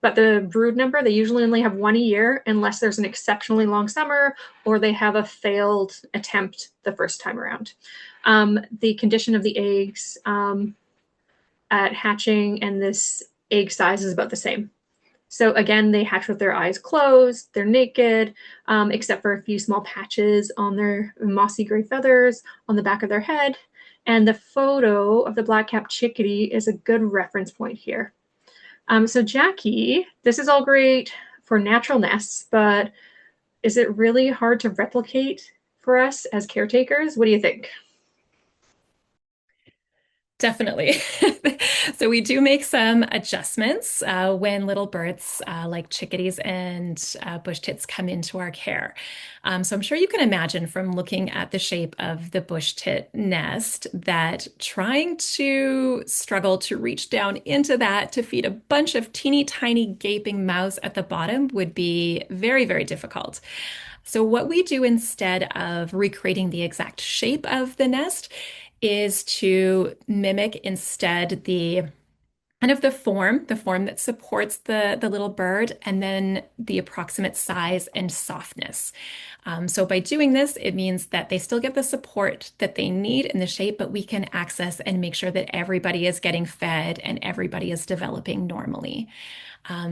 but the brood number, they usually only have one a year unless there's an exceptionally long summer or they have a failed attempt the first time around. The condition of the eggs, at hatching, and this egg size is about the same. So again, they hatch with their eyes closed, they're naked, except for a few small patches on their mossy gray feathers on the back of their head. And the photo of the black-capped chickadee is a good reference point here. So Jackie, this is all great for natural nests, but is it really hard to replicate for us as caretakers? What do you think? Definitely. So we do make some adjustments when little birds like chickadees and bush tits come into our care. So I'm sure you can imagine from looking at the shape of the bush tit nest that trying to struggle to reach down into that to feed a bunch of teeny tiny gaping mouths at the bottom would be very, very difficult. So what we do instead of recreating the exact shape of the nest is to mimic instead the kind of the form that supports the little bird, and then the approximate size and softness. So by doing this, it means that they still get the support that they need in the shape, but we can access and make sure that everybody is getting fed and everybody is developing normally.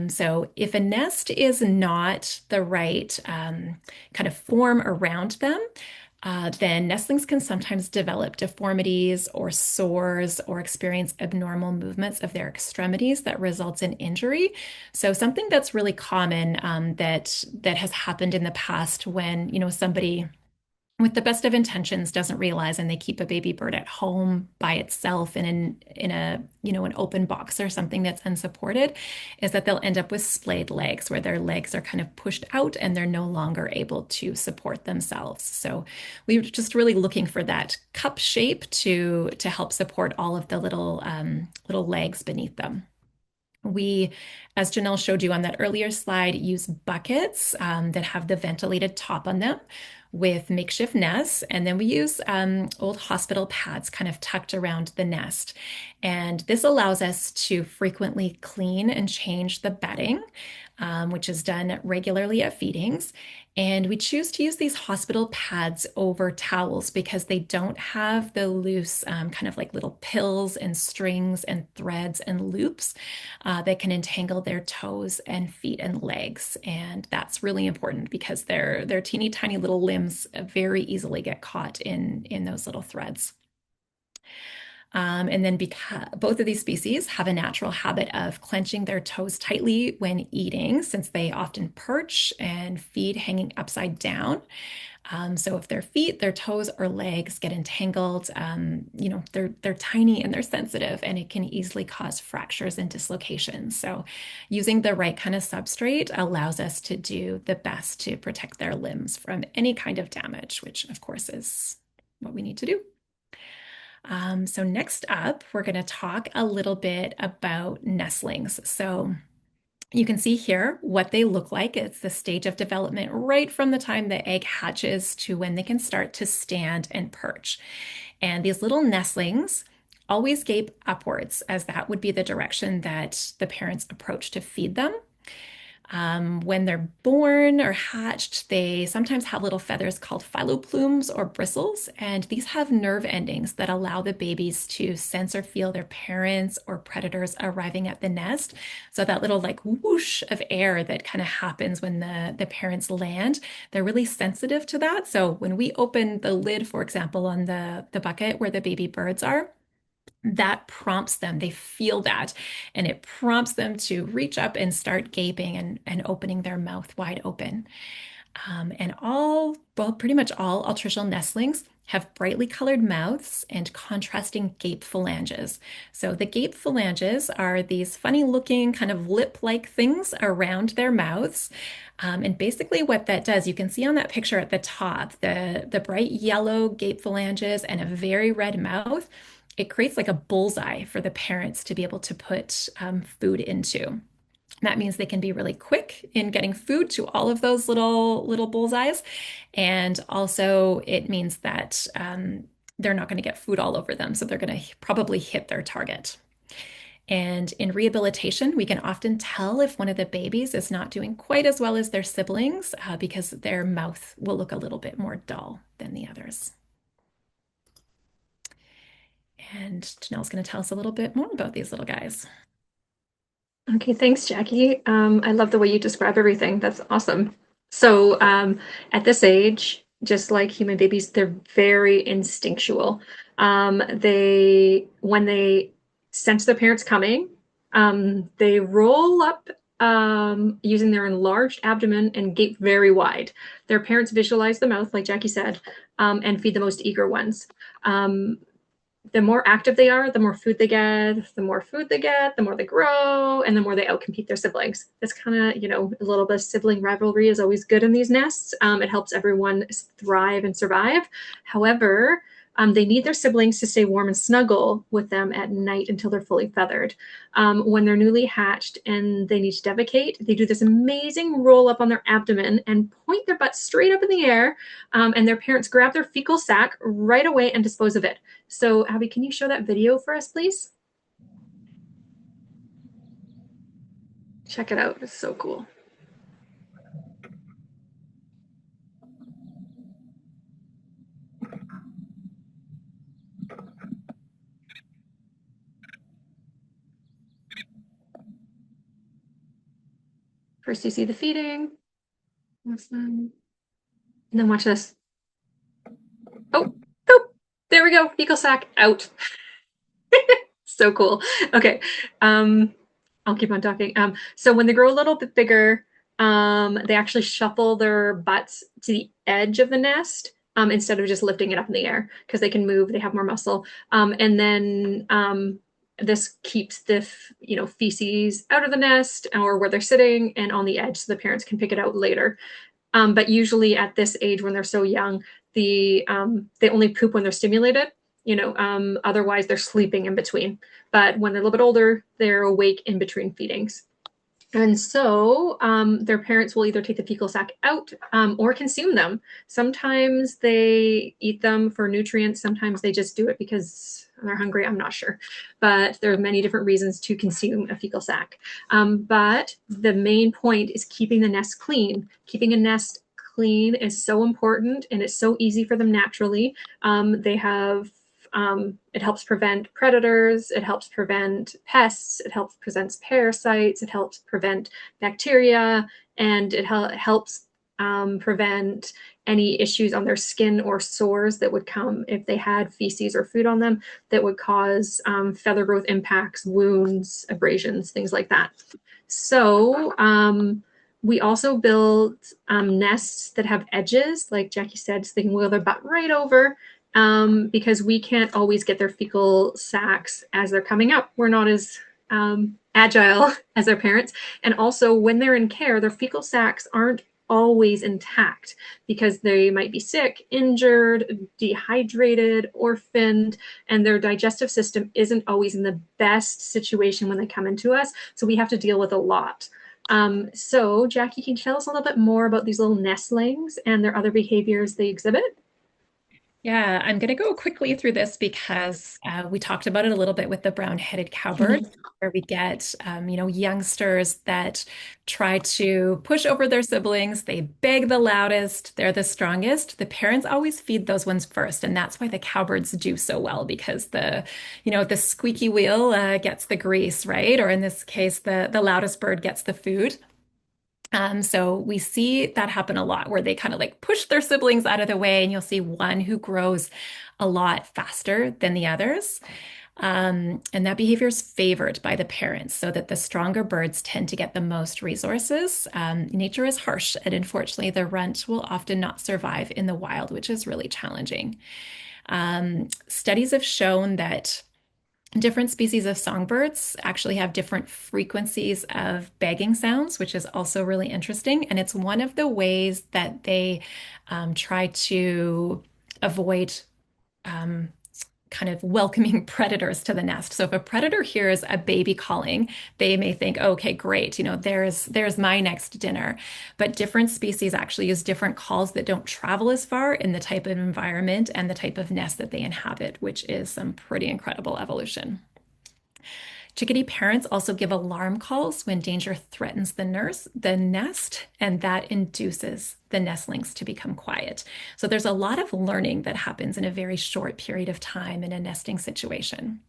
So if a nest is not the right kind of form around them, then nestlings can sometimes develop deformities or sores or experience abnormal movements of their extremities that results in injury. So something that's really common that has happened in the past when, somebody with the best of intentions doesn't realize and they keep a baby bird at home by itself in a an open box or something that's unsupported, is that they'll end up with splayed legs where their legs are kind of pushed out and they're no longer able to support themselves. So we were just really looking for that cup shape to help support all of the little legs beneath them. We, as Janelle showed you on that earlier slide, use buckets that have the ventilated top on them with makeshift nests. And then we use old hospital pads kind of tucked around the nest. And this allows us to frequently clean and change the bedding, which is done regularly at feedings. And we choose to use these hospital pads over towels because they don't have the loose kind of like little pills and strings and threads and loops that can entangle their toes and feet and legs. And that's really important because their teeny tiny little limbs very easily get caught in those little threads. And then because both of these species have a natural habit of clenching their toes tightly when eating, since they often perch and feed hanging upside down. So if their feet, their toes, or legs get entangled, they're tiny and they're sensitive, and it can easily cause fractures and dislocations. So using the right kind of substrate allows us to do the best to protect their limbs from any kind of damage, which of course is what we need to do. So next up, we're going to talk a little bit about nestlings. So you can see here what they look like. It's the stage of development right from the time the egg hatches to when they can start to stand and perch. And these little nestlings always gape upwards, as that would be the direction that the parents approach to feed them. When they're born or hatched, they sometimes have little feathers called phyloplumes or bristles, and these have nerve endings that allow the babies to sense or feel their parents or predators arriving at the nest. So that little like whoosh of air that kind of happens when the parents land, they're really sensitive to that. So when we open the lid, for example, on the bucket where the baby birds are, that prompts them, they feel that, and it prompts them to reach up and start gaping and opening their mouth wide open. And well, pretty much all altricial nestlings have brightly colored mouths and contrasting gape phalanges. So the gape phalanges are these funny looking kind of lip-like things around their mouths. And basically what that does, you can see on that picture at the top, the bright yellow gape phalanges and a very red mouth. It creates like a bullseye for the parents to be able to put food into. That means they can be really quick in getting food to all of those little bullseyes. And also it means that they're not going to get food all over them. So they're going to probably hit their target. And in rehabilitation, we can often tell if one of the babies is not doing quite as well as their siblings because their mouth will look a little bit more dull than the others. And Janelle's going to tell us a little bit more about these little guys. Okay, thanks, Jackie. I love the way you describe everything. That's awesome. So, at this age, just like human babies, they're very instinctual. When they sense their parents coming, they roll up, using their enlarged abdomen and gape very wide. Their parents visualize the mouth, like Jackie said, and feed the most eager ones. The more active they are, the more food they get, the more food they get, the more they grow, and the more they outcompete their siblings. That's kind of, a little bit of sibling rivalry is always good in these nests. It helps everyone thrive and survive. However, they need their siblings to stay warm and snuggle with them at night until they're fully feathered. When they're newly hatched and they need to defecate, they do this amazing roll up on their abdomen and point their butt straight up in the air, and their parents grab their fecal sac right away and dispose of it. So, Abby, can you show that video for us, please? Check it out. It's so cool. First, you see the feeding. Awesome. And then watch this. Oh, oh, there we go. Fecal sac out. So cool. Okay. I'll keep on talking. So when they grow a little bit bigger, they actually shuffle their butts to the edge of the nest, instead of just lifting it up in the air because they can move, they have more muscle. And then this keeps the feces out of the nest or where they're sitting and on the edge so the parents can pick it out later. But usually at this age when they're so young, they only poop when they're stimulated. Otherwise they're sleeping in between. But when they're a little bit older, they're awake in between feedings. And so their parents will either take the fecal sac out or consume them. Sometimes they eat them for nutrients. Sometimes they just do it because they're hungry. I'm not sure. But there are many different reasons to consume a fecal sac. But the main point is keeping the nest clean. Keeping a nest clean is so important, and it's so easy for them naturally. It helps prevent predators, it helps prevent pests, it helps prevent parasites, it helps prevent bacteria, and it helps prevent any issues on their skin or sores that would come if they had feces or food on them that would cause feather growth impacts, wounds, abrasions, things like that. So we also build nests that have edges, like Jackie said, so they can wheel their butt right over. Because we can't always get their fecal sacs as they're coming up. We're not as agile as their parents. And also, when they're in care, their fecal sacs aren't always intact because they might be sick, injured, dehydrated, orphaned, and their digestive system isn't always in the best situation when they come into us. So we have to deal with a lot. So, Jackie, can you tell us a little bit more about these little nestlings and their other behaviors they exhibit? Yeah, I'm going to go quickly through this because we talked about it a little bit with the brown-headed cowbird, where we get, youngsters that try to push over their siblings. They beg the loudest. They're the strongest. The parents always feed those ones first, and that's why the cowbirds do so well because the squeaky wheel gets the grease, right? Or in this case, the loudest bird gets the food. So we see that happen a lot where they kind of like push their siblings out of the way, and you'll see one who grows a lot faster than the others. And that behavior is favored by the parents so that the stronger birds tend to get the most resources. Nature is harsh, and unfortunately, the runt will often not survive in the wild, which is really challenging. Studies have shown that different species of songbirds actually have different frequencies of begging sounds, which is also really interesting. And it's one of the ways that they try to avoid um, kind of welcoming predators to the nest. So if a predator hears a baby calling, they may think, okay, great, there's my next dinner. But different species actually use different calls that don't travel as far in the type of environment and the type of nest that they inhabit, which is some pretty incredible evolution. Chickadee parents also give alarm calls when danger threatens the nest, and that induces the nestlings to become quiet. So there's a lot of learning that happens in a very short period of time in a nesting situation.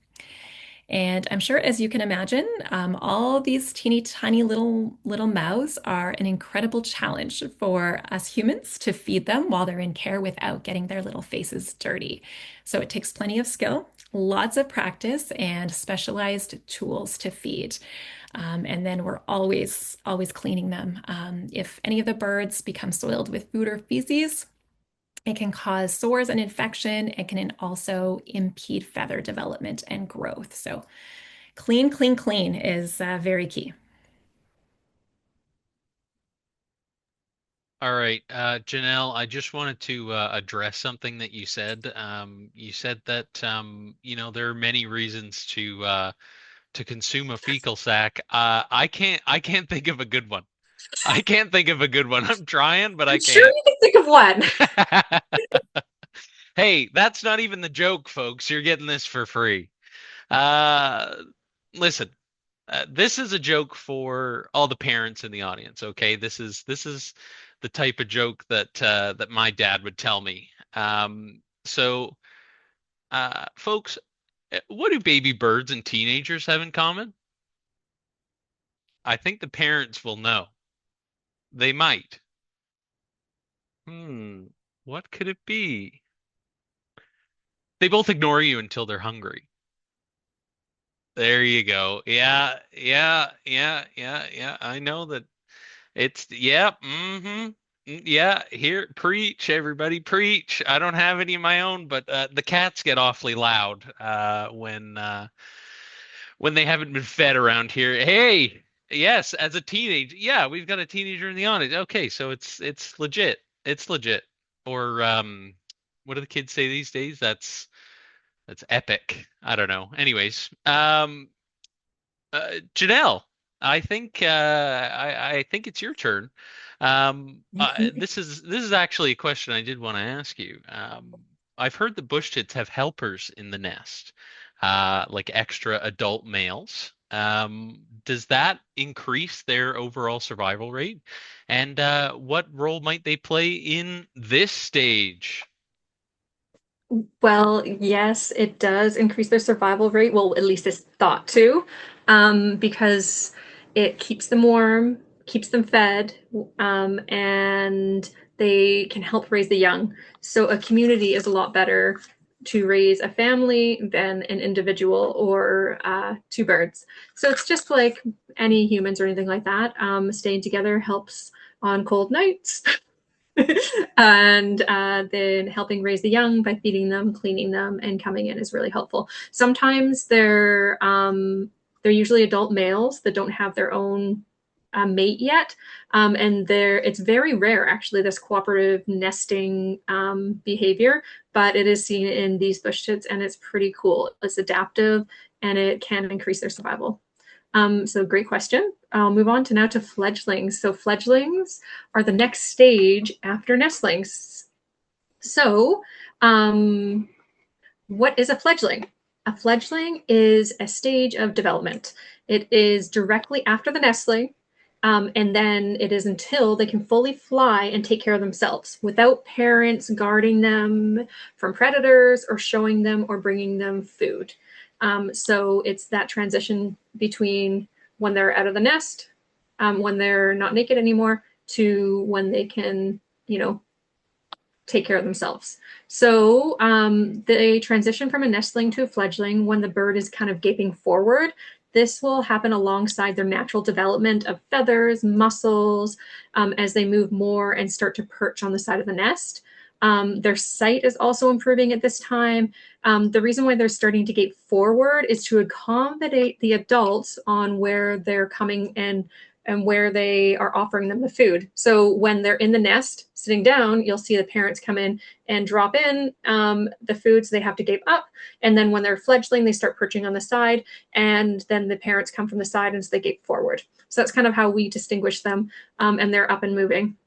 And I'm sure, as you can imagine, all these teeny tiny little mouths are an incredible challenge for us humans to feed them while they're in care without getting their little faces dirty. So it takes plenty of skill, lots of practice, and specialized tools to feed. And then we're always cleaning them. If any of the birds become soiled with food or feces, it can cause sores and infection. It can also impede feather development and growth. So clean, clean, clean is very key. All right, Janelle, I just wanted to address something that you said. You said that there are many reasons to consume a fecal sac. I can't think of a good one. I can't think of a good one. I'm trying, but I I'm sure can't. you can think of one. Hey, that's not even the joke, folks. You're getting this for free. Uh, Listen, this is a joke for all the parents in the audience. Okay, this is the type of joke that my dad would tell me. Folks, what do baby birds and teenagers have in common? I think the parents will know. They might. Hmm, what could it be? They both ignore you until they're hungry. There you go. Yeah, yeah, yeah, yeah, yeah. I know that yeah, yeah, here, preach, everybody, preach. I don't have any of my own, but the cats get awfully loud when they haven't been fed around here. Hey, yes, as a teenager, yeah, we've got a teenager in the audience. Okay, so it's legit. It's legit. Or what do the kids say these days? That's epic. I don't know. Anyways, Janelle, I think it's your turn. This is actually a question I did want to ask you. I've heard that bush tits have helpers in the nest, like extra adult males. Does that increase their overall survival rate? And what role might they play in this stage? Well, yes, it does increase their survival rate. Well, at least it's thought to, because it keeps them warm, keeps them fed, and they can help raise the young. So a community is a lot better to raise a family than an individual or two birds. So it's just like any humans or anything like that. Staying together helps on cold nights. And then helping raise the young by feeding them, cleaning them, and coming in is really helpful. Sometimes they're usually adult males that don't have their own mate yet, and it's very rare actually this cooperative nesting behavior, but it is seen in these bush tits, and it's pretty cool. It's adaptive, and it can increase their survival. So great question. I'll move on to now to fledglings. So fledglings are the next stage after nestlings. So what is a fledgling? A fledgling is a stage of development. It is directly after the nestling, and then it is until they can fully fly and take care of themselves without parents guarding them from predators or showing them or bringing them food. So it's that transition between when they're out of the nest, when they're not naked anymore, to when they can, you know, take care of themselves. So they transition from a nestling to a fledgling when the bird is kind of gaping forward. This will happen alongside their natural development of feathers, muscles, as they move more and start to perch on the side of the nest. Their sight is also improving at this time. The reason why they're starting to gape forward is to accommodate the adults on where they're coming in and where they are offering them the food. So when they're in the nest sitting down, you'll see the parents come in and drop in the foods. They have to gape up. And then when they're fledgling, they start perching on the side. And then the parents come from the side and so they gape forward. So that's kind of how we distinguish them, and they're up and moving.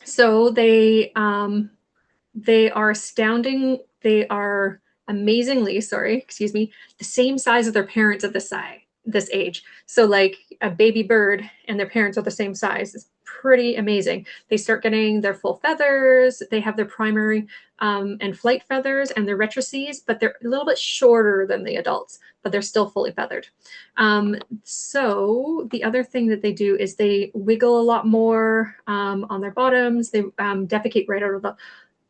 So they are astounding. They are amazingly, the same size as their parents at this age. So like a baby bird and their parents are the same size. It's pretty amazing. They start getting their full feathers. They have their primary and flight feathers and their retrices, but they're a little bit shorter than the adults, but they're still fully feathered. So the other thing that they do is they wiggle a lot more on their bottoms. They defecate right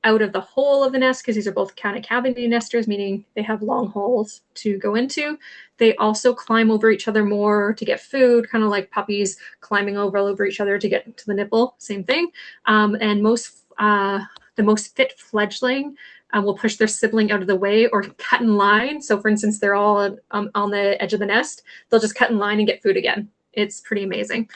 out of the hole of the nest, because these are both kind of cavity nesters, meaning they have long holes to go into. They also climb over each other more to get food, kind of like puppies climbing over each other to get to the nipple, same thing. And the most fit fledgling will push their sibling out of the way or cut in line. So for instance, they're all on the edge of the nest. They'll just cut in line and get food again. It's pretty amazing.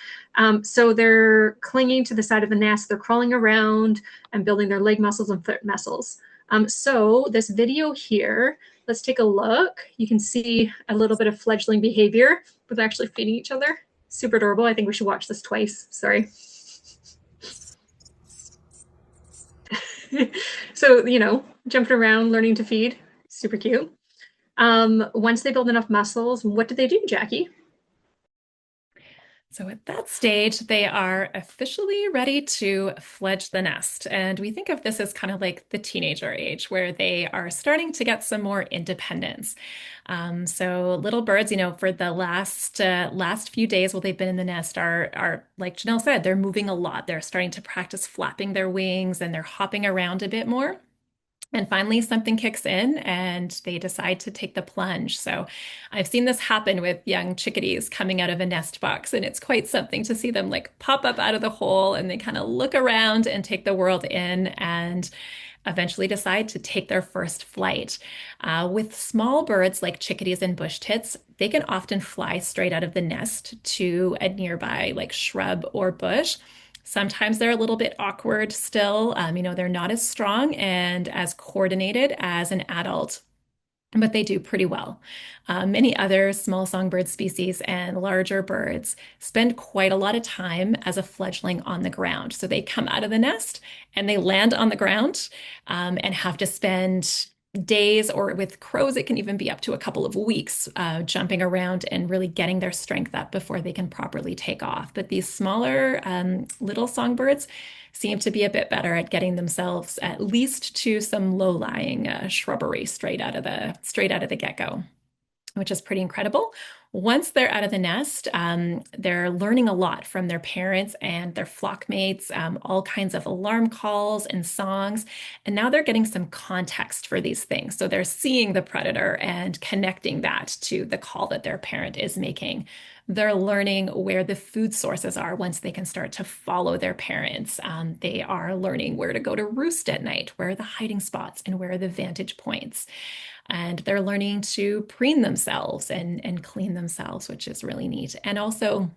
So they're clinging to the side of the nest. They're crawling around and building their leg muscles and foot muscles. So this video here, let's take a look. You can see a little bit of fledgling behavior, but they're actually feeding each other. Super adorable. I think we should watch this twice. Sorry. So, jumping around, learning to feed. Super cute. Once they build enough muscles, what do they do, Jackie? So at that stage, they are officially ready to fledge the nest. And we think of this as kind of like the teenager age, where they are starting to get some more independence. So little birds, for the last few days while they've been in the nest are like Janelle said, they're moving a lot. They're starting to practice flapping their wings and they're hopping around a bit more. And finally, something kicks in and they decide to take the plunge. So I've seen this happen with young chickadees coming out of a nest box, and it's quite something to see them like pop up out of the hole and they kind of look around and take the world in and eventually decide to take their first flight. With small birds like chickadees and bushtits, they can often fly straight out of the nest to a nearby like shrub or bush. Sometimes they're a little bit awkward still. They're not as strong and as coordinated as an adult, but they do pretty well. Many other small songbird species and larger birds spend quite a lot of time as a fledgling on the ground. So they come out of the nest and they land on the ground and have to spend days, or with crows, it can even be up to a couple of weeks jumping around and really getting their strength up before they can properly take off. But these smaller little songbirds seem to be a bit better at getting themselves at least to some low-lying shrubbery straight out of the get-go, which is pretty incredible. Once they're out of the nest, they're learning a lot from their parents and their flock mates, all kinds of alarm calls and songs. And now they're getting some context for these things. So they're seeing the predator and connecting that to the call that their parent is making. They're learning where the food sources are once they can start to follow their parents. They are learning where to go to roost at night, where are the hiding spots, and where are the vantage points. And they're learning to preen themselves and clean themselves, which is really neat. And also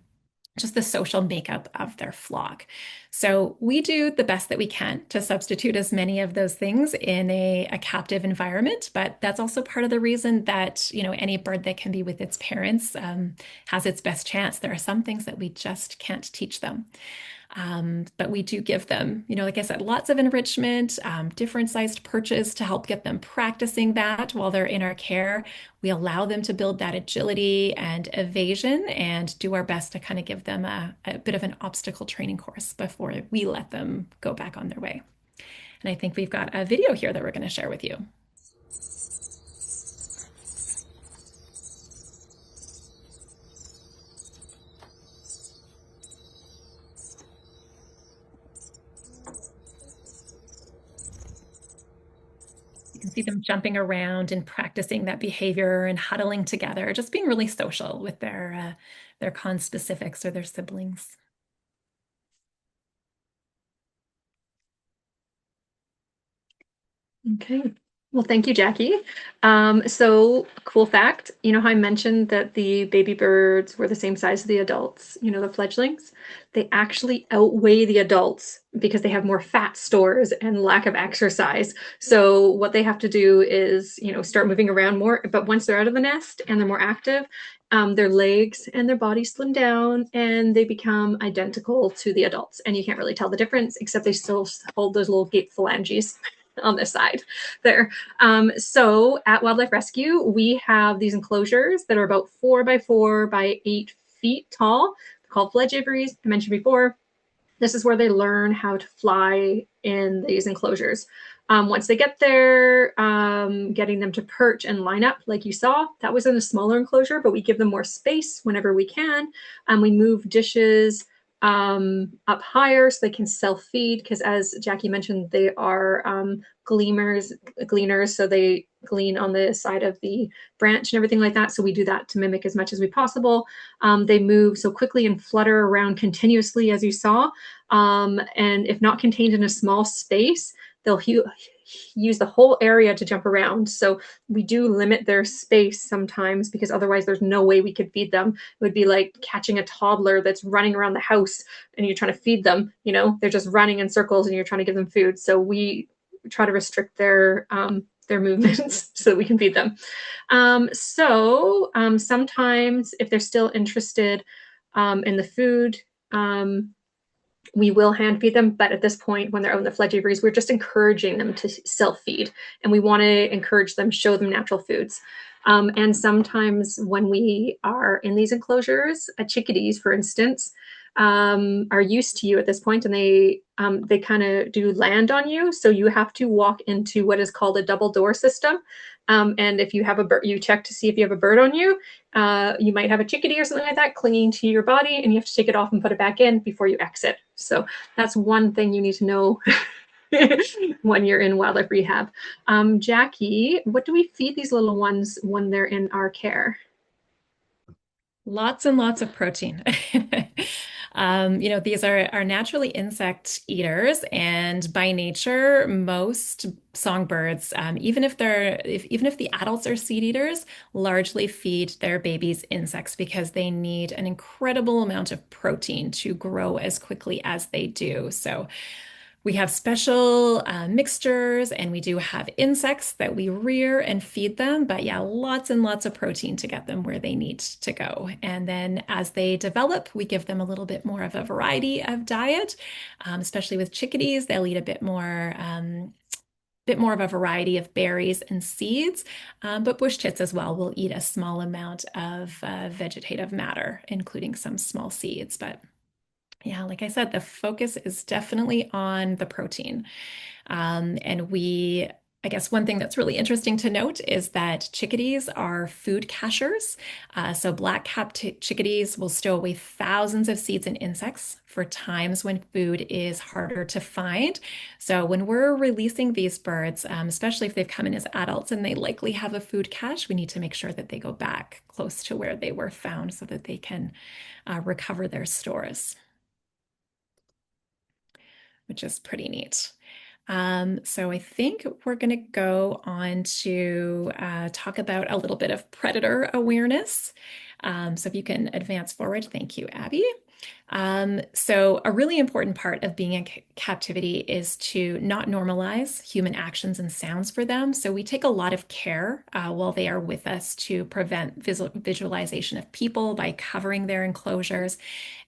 just the social makeup of their flock. So we do the best that we can to substitute as many of those things in a captive environment, but that's also part of the reason that, any bird that can be with its parents has its best chance. There are some things that we just can't teach them. But we do give them, like I said, lots of enrichment, different sized perches to help get them practicing that while they're in our care. We allow them to build that agility and evasion and do our best to kind of give them a bit of an obstacle training course before we let them go back on their way. And I think we've got a video here that we're going to share with you. You can see them jumping around and practicing that behavior and huddling together, just being really social with their conspecifics or their siblings. Okay. Well, thank you, Jackie. So cool fact, you know how I mentioned that the baby birds were the same size as the adults, you know, the fledglings? They actually outweigh the adults because they have more fat stores and lack of exercise. So what they have to do is, you know, start moving around more. But once they're out of the nest and they're more active, their legs and their body slim down and they become identical to the adults. And you can't really tell the difference, except they still hold those little gate phalanges on this side there. So at Wildlife Rescue, we have these enclosures that are about 4 by 4 by 8 feet tall, called fledge-aviaries. I mentioned before, this is where they learn how to fly in these enclosures. Once they get there, getting them to perch and line up like you saw, that was in a smaller enclosure, but we give them more space whenever we can. We move dishes up higher so they can self-feed because as Jackie mentioned, they are gleaners, so they glean on the side of the branch and everything like that. So we do that to mimic as much as we possible. They move so quickly and flutter around continuously as you saw. And if not contained in a small space, they'll use the whole area to jump around. So we do limit their space sometimes because otherwise there's no way we could feed them. It would be like catching a toddler that's running around the house and you're trying to feed them, you know, they're just running in circles and you're trying to give them food. So we try to restrict their movements so that we can feed them. Sometimes if they're still interested in the food, we will hand feed them, but at this point, when they're out in the fledge aviaries, we're just encouraging them to self feed, and we want to encourage them, show them natural foods. And sometimes when we are in these enclosures, chickadees, for instance, are used to you at this point, and they kind of do land on you. So you have to walk into what is called a double door system. And if you have a bird, you check to see if you have a bird on you. You might have a chickadee or something like that clinging to your body, and you have to take it off and put it back in before you exit. So that's one thing you need to know when you're in wildlife rehab. Jackie, what do we feed these little ones when they're in our care? Lots and lots of protein. These are naturally insect eaters, and by nature, most songbirds, even if the adults are seed eaters, largely feed their babies insects because they need an incredible amount of protein to grow as quickly as they do. So we have special mixtures and we do have insects that we rear and feed them. But yeah, lots and lots of protein to get them where they need to go. And then as they develop, we give them a little bit more of a variety of diet, especially with chickadees. They'll eat a bit more of a variety of berries and seeds, but bushtits as well will eat a small amount of vegetative matter, including some small seeds. But yeah, like I said, the focus is definitely on the protein. I guess one thing that's really interesting to note is that chickadees are food cachers. So black-capped chickadees will stow away thousands of seeds and insects for times when food is harder to find. So when we're releasing these birds, especially if they've come in as adults and they likely have a food cache, we need to make sure that they go back close to where they were found so that they can recover their stores, which is pretty neat. So I think we're going to go on to talk about a little bit of predator awareness. So if you can advance forward, thank you, Abby. So a really important part of being in captivity is to not normalize human actions and sounds for them. So we take a lot of care while they are with us to prevent visualization of people by covering their enclosures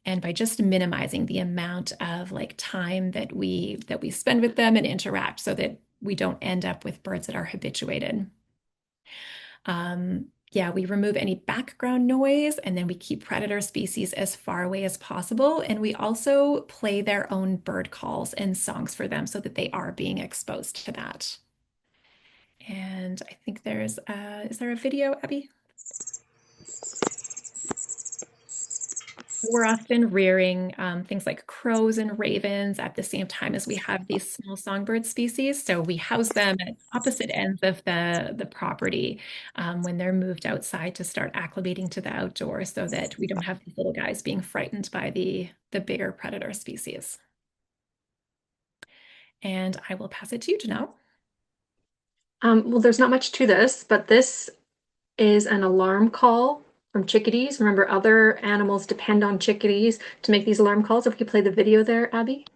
and by just minimizing the amount of like time that we spend with them and interact so that we don't end up with birds that are habituated. Yeah, we remove any background noise and then we keep predator species as far away as possible. And we also play their own bird calls and songs for them so that they are being exposed to that. And I think is there a video, Abby? We're often rearing things like crows and ravens at the same time as we have these small songbird species. So we house them at opposite ends of the property when they're moved outside to start acclimating to the outdoors so that we don't have these little guys being frightened by the bigger predator species. And I will pass it to you, Janelle. Well, there's not much to this, but this is an alarm call from chickadees. Remember, other animals depend on chickadees to make these alarm calls. If we could play the video there, Abby.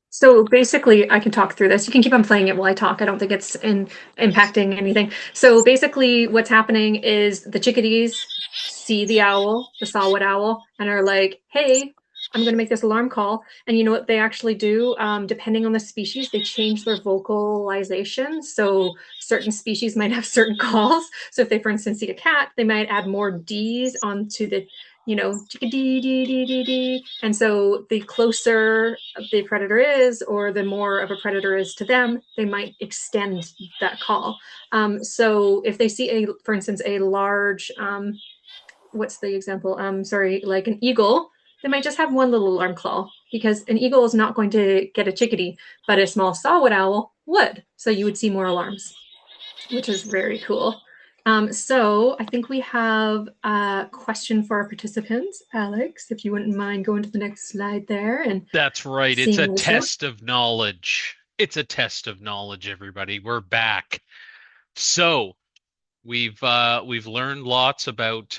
So basically, I can talk through this. You can keep on playing it while I talk. I don't think it's impacting anything. So basically, what's happening is the chickadees see the owl, the saw-whet owl, and are like, "Hey, I'm going to make this alarm call." And you know what they actually do? Depending on the species, they change their vocalization. So certain species might have certain calls. So if they, for instance, see a cat, they might add more D's onto the chickadee, dee, dee, dee, dee. And so the closer the predator is, or the more of a predator is to them, they might extend that call. So if they see for instance, a large, what's the example? Sorry, like an eagle, they might just have one little alarm call because an eagle is not going to get a chickadee, but a small saw-whet owl would. So you would see more alarms, which is very cool. So I think we have a question for our participants. Alex, if you wouldn't mind going to the next slide there and That's right. It's a seeing this out. test of knowledge. It's a test of knowledge, everybody. We're back. So, we've learned lots about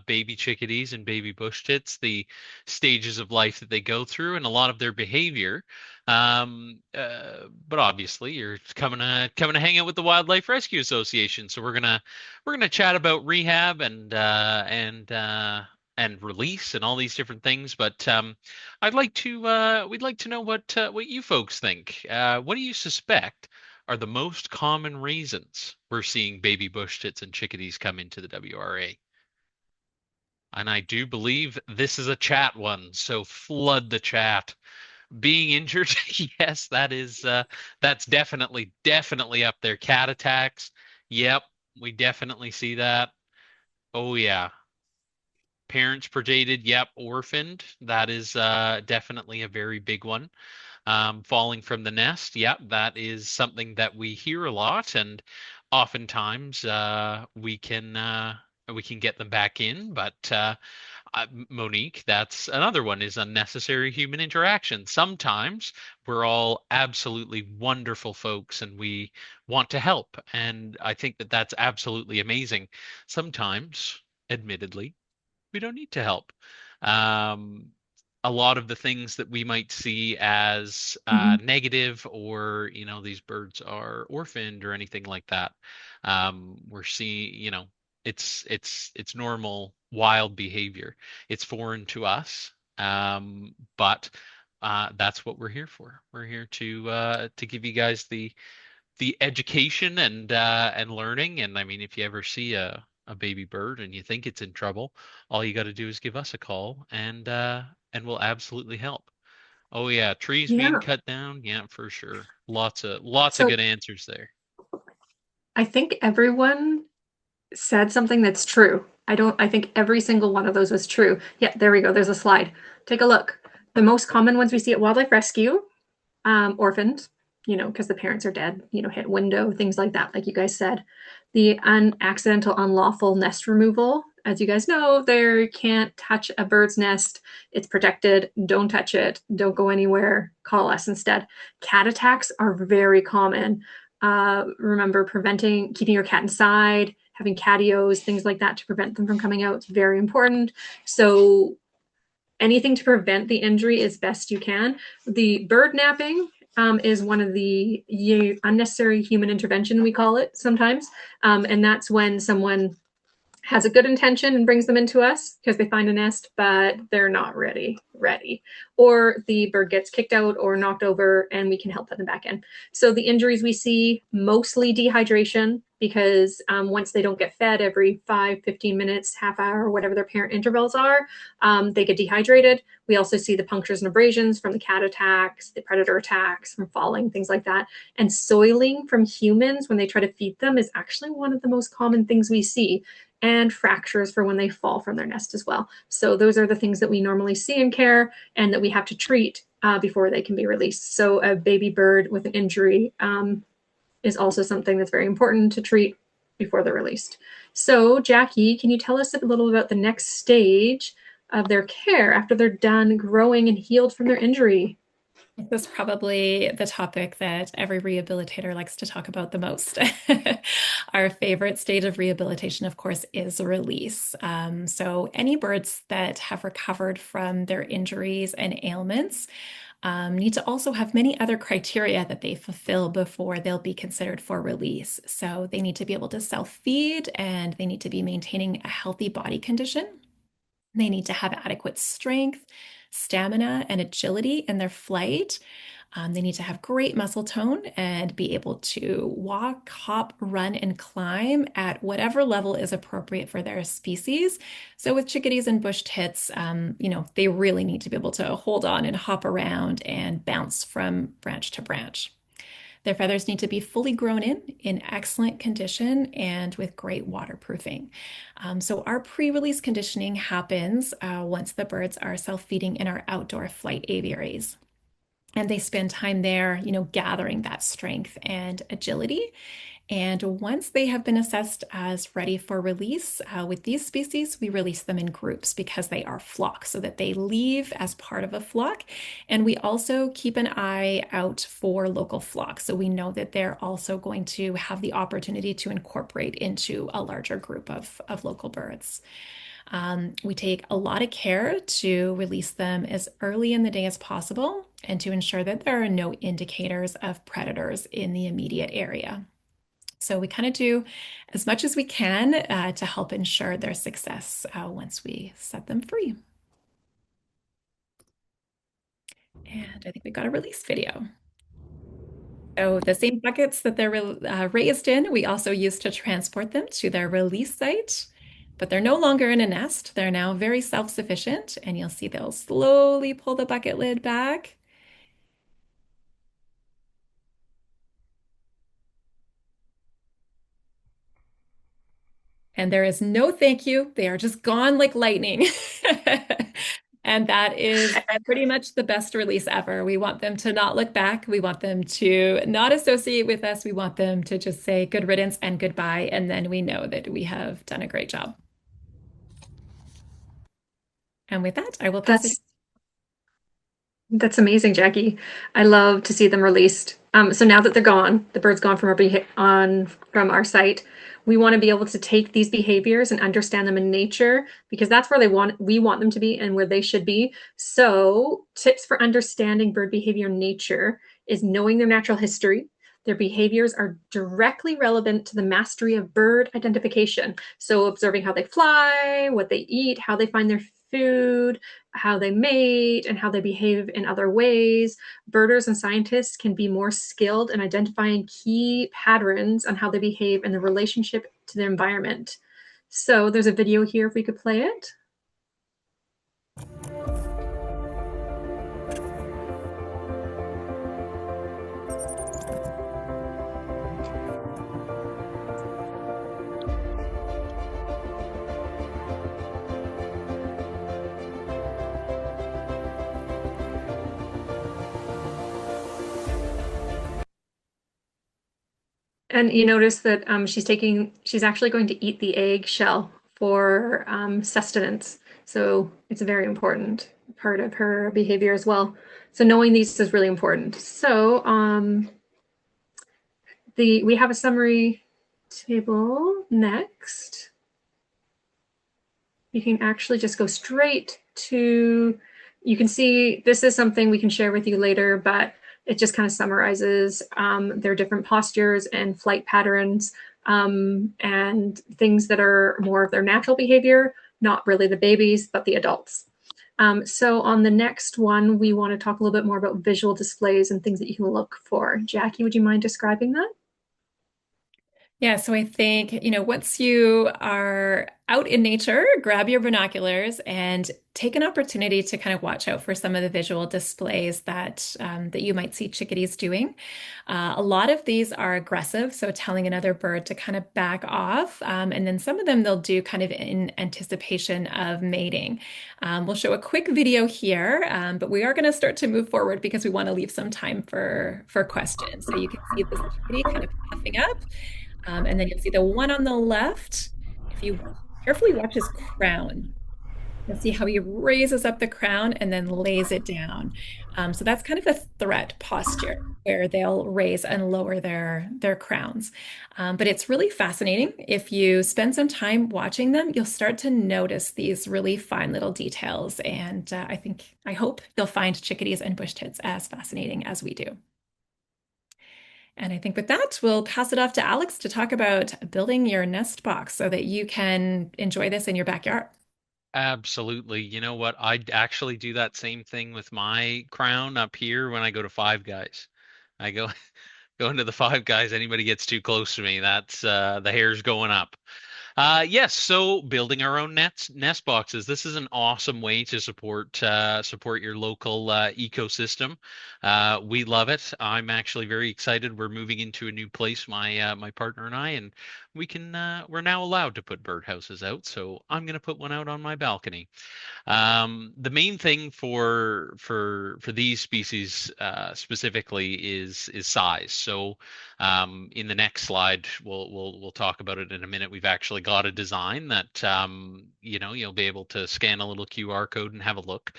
baby chickadees and baby bush tits, the stages of life that they go through, and a lot of their behavior. But obviously, you're coming to hang out with the Wildlife Rescue Association, so we're gonna chat about rehab and release and all these different things. But we'd like to know what you folks think. What do you suspect are the most common reasons we're seeing baby bush tits and chickadees come into the WRA? And I do believe this is a chat one, so flood the chat. Being injured, yes, that's definitely up there. Cat attacks, yep, we definitely see that. Oh yeah. Parents predated, yep, orphaned. That is definitely a very big one. Falling from the nest, yep, that is something that we hear a lot, and oftentimes we can get them back in. But Monique, that's another one is unnecessary human interaction. Sometimes we're all absolutely wonderful folks and we want to help, and I think that that's absolutely amazing. Sometimes, admittedly, we don't need to help. Um, a lot of the things that we might see as Mm-hmm. negative, or these birds are orphaned or anything like that, we're seeing, it's normal wild behavior. It's foreign to us, but that's what we're here for. We're here to give you guys the education and learning. And I mean, if you ever see a baby bird and you think it's in trouble, all you got to do is give us a call, and we'll absolutely help. Oh yeah, trees being Yeah. cut down, yeah, for sure. Lots of So good answers there. I think everyone said something that's true. I think every single one of those was true. Yeah, there we go. There's a slide. Take a look. The most common ones we see at Wildlife Rescue, orphaned, because the parents are dead, hit window, things like that, like you guys said. The accidental unlawful nest removal. As you guys know, they can't touch a bird's nest. It's protected. Don't touch it. Don't go anywhere. Call us instead. Cat attacks are very common. Remember, keeping your cat inside, having catios, things like that to prevent them from coming out. It's very important. So anything to prevent the injury as best you can. The bird napping is one of the unnecessary human intervention, we call it sometimes. And that's when someone has a good intention and brings them into us because they find a nest, but they're not ready. Or the bird gets kicked out or knocked over and we can help put them back in. So the injuries we see, mostly dehydration, because once they don't get fed every 5, 15 minutes, half hour, whatever their parent intervals are, they get dehydrated. We also see the punctures and abrasions from the cat attacks, the predator attacks, from falling, things like that. And soiling from humans when they try to feed them is actually one of the most common things we see, and fractures for when they fall from their nest as well. So those are the things that we normally see in care and that we have to treat before they can be released. So a baby bird with an injury is also something that's very important to treat before they're released. So Jackie, can you tell us a little about the next stage of their care after they're done growing and healed from their injury? This is probably the topic that every rehabilitator likes to talk about the most. Our favorite stage of rehabilitation, of course, is release. So any birds that have recovered from their injuries and ailments need to also have many other criteria that they fulfill before they'll be considered for release. So they need to be able to self-feed and they need to be maintaining a healthy body condition. They need to have adequate strength, stamina, and agility in their flight. They need to have great muscle tone and be able to walk, hop, run, and climb at whatever level is appropriate for their species. So with chickadees and bush tits, they really need to be able to hold on and hop around and bounce from branch to branch. Their feathers need to be fully grown in excellent condition, and with great waterproofing. So our pre-release conditioning happens once the birds are self-feeding in our outdoor flight aviaries. And they spend time there, gathering that strength and agility. And once they have been assessed as ready for release, with these species, we release them in groups because they are flocks, so that they leave as part of a flock. And we also keep an eye out for local flocks. So we know that they're also going to have the opportunity to incorporate into a larger group of local birds. We take a lot of care to release them as early in the day as possible and to ensure that there are no indicators of predators in the immediate area. So we kind of do as much as we can to help ensure their success once we set them free. And I think we've got a release video. So the same buckets that they're raised in, we also use to transport them to their release site. But they're no longer in a nest. They're now very self-sufficient. And you'll see they'll slowly pull the bucket lid back. And there is no thank you. They are just gone like lightning. And that is pretty much the best release ever. We want them to not look back. We want them to not associate with us. We want them to just say good riddance and goodbye. And then we know that we have done a great job. And with that, I will pass it. That's amazing, Jackie. I love to see them released. So now that they're gone, the bird's gone from our site. We want to be able to take these behaviors and understand them in nature, because that's where we want them to be and where they should be. So tips for understanding bird behavior in nature is knowing their natural history. Their behaviors are directly relevant to the mastery of bird identification. So observing how they fly, what they eat, how they find their food, how they mate, and how they behave in other ways. Birders and scientists can be more skilled in identifying key patterns on how they behave in the relationship to their environment. So there's a video here if we could play it. And you notice that she's actually going to eat the egg shell for sustenance. So it's a very important part of her behavior as well. So knowing these is really important. So we have a summary table next. You can actually just go straight to, you can see this is something we can share with you later, but it just kind of summarizes their different postures and flight patterns and things that are more of their natural behavior, not really the babies, but the adults. So on the next one, we want to talk a little bit more about visual displays and things that you can look for. Jackie, would you mind describing that? Yeah, so I think, once you are out in nature, grab your binoculars and take an opportunity to kind of watch out for some of the visual displays that you might see chickadees doing. A lot of these are aggressive, so telling another bird to kind of back off. And then some of them they'll do kind of in anticipation of mating. We'll show a quick video here, but we are going to start to move forward because we want to leave some time for questions. So you can see this chickadee kind of puffing up. And then you'll see the one on the left. If you carefully watch his crown, you'll see how he raises up the crown and then lays it down. So that's kind of a threat posture where they'll raise and lower their crowns. But it's really fascinating. If you spend some time watching them, you'll start to notice these really fine little details. And I hope you'll find chickadees and bush tits as fascinating as we do. And I think with that, we'll pass it off to Alex to talk about building your nest box so that you can enjoy this in your backyard. Absolutely. You know what? I actually do that same thing with my crown up here when I go to Five Guys. I go go into the Five Guys. Anybody gets too close to me, that's the hair's going up. Yes, so building our own nest boxes. This is an awesome way to support your local ecosystem. We love it. I'm actually very excited. We're moving into a new place, my partner and I, and we're now allowed to put birdhouses out. So I'm gonna put one out on my balcony. The main thing for these species specifically is size. So in the next slide, we'll talk about it in a minute. We've actually got a design that you'll be able to scan a little QR code and have a look.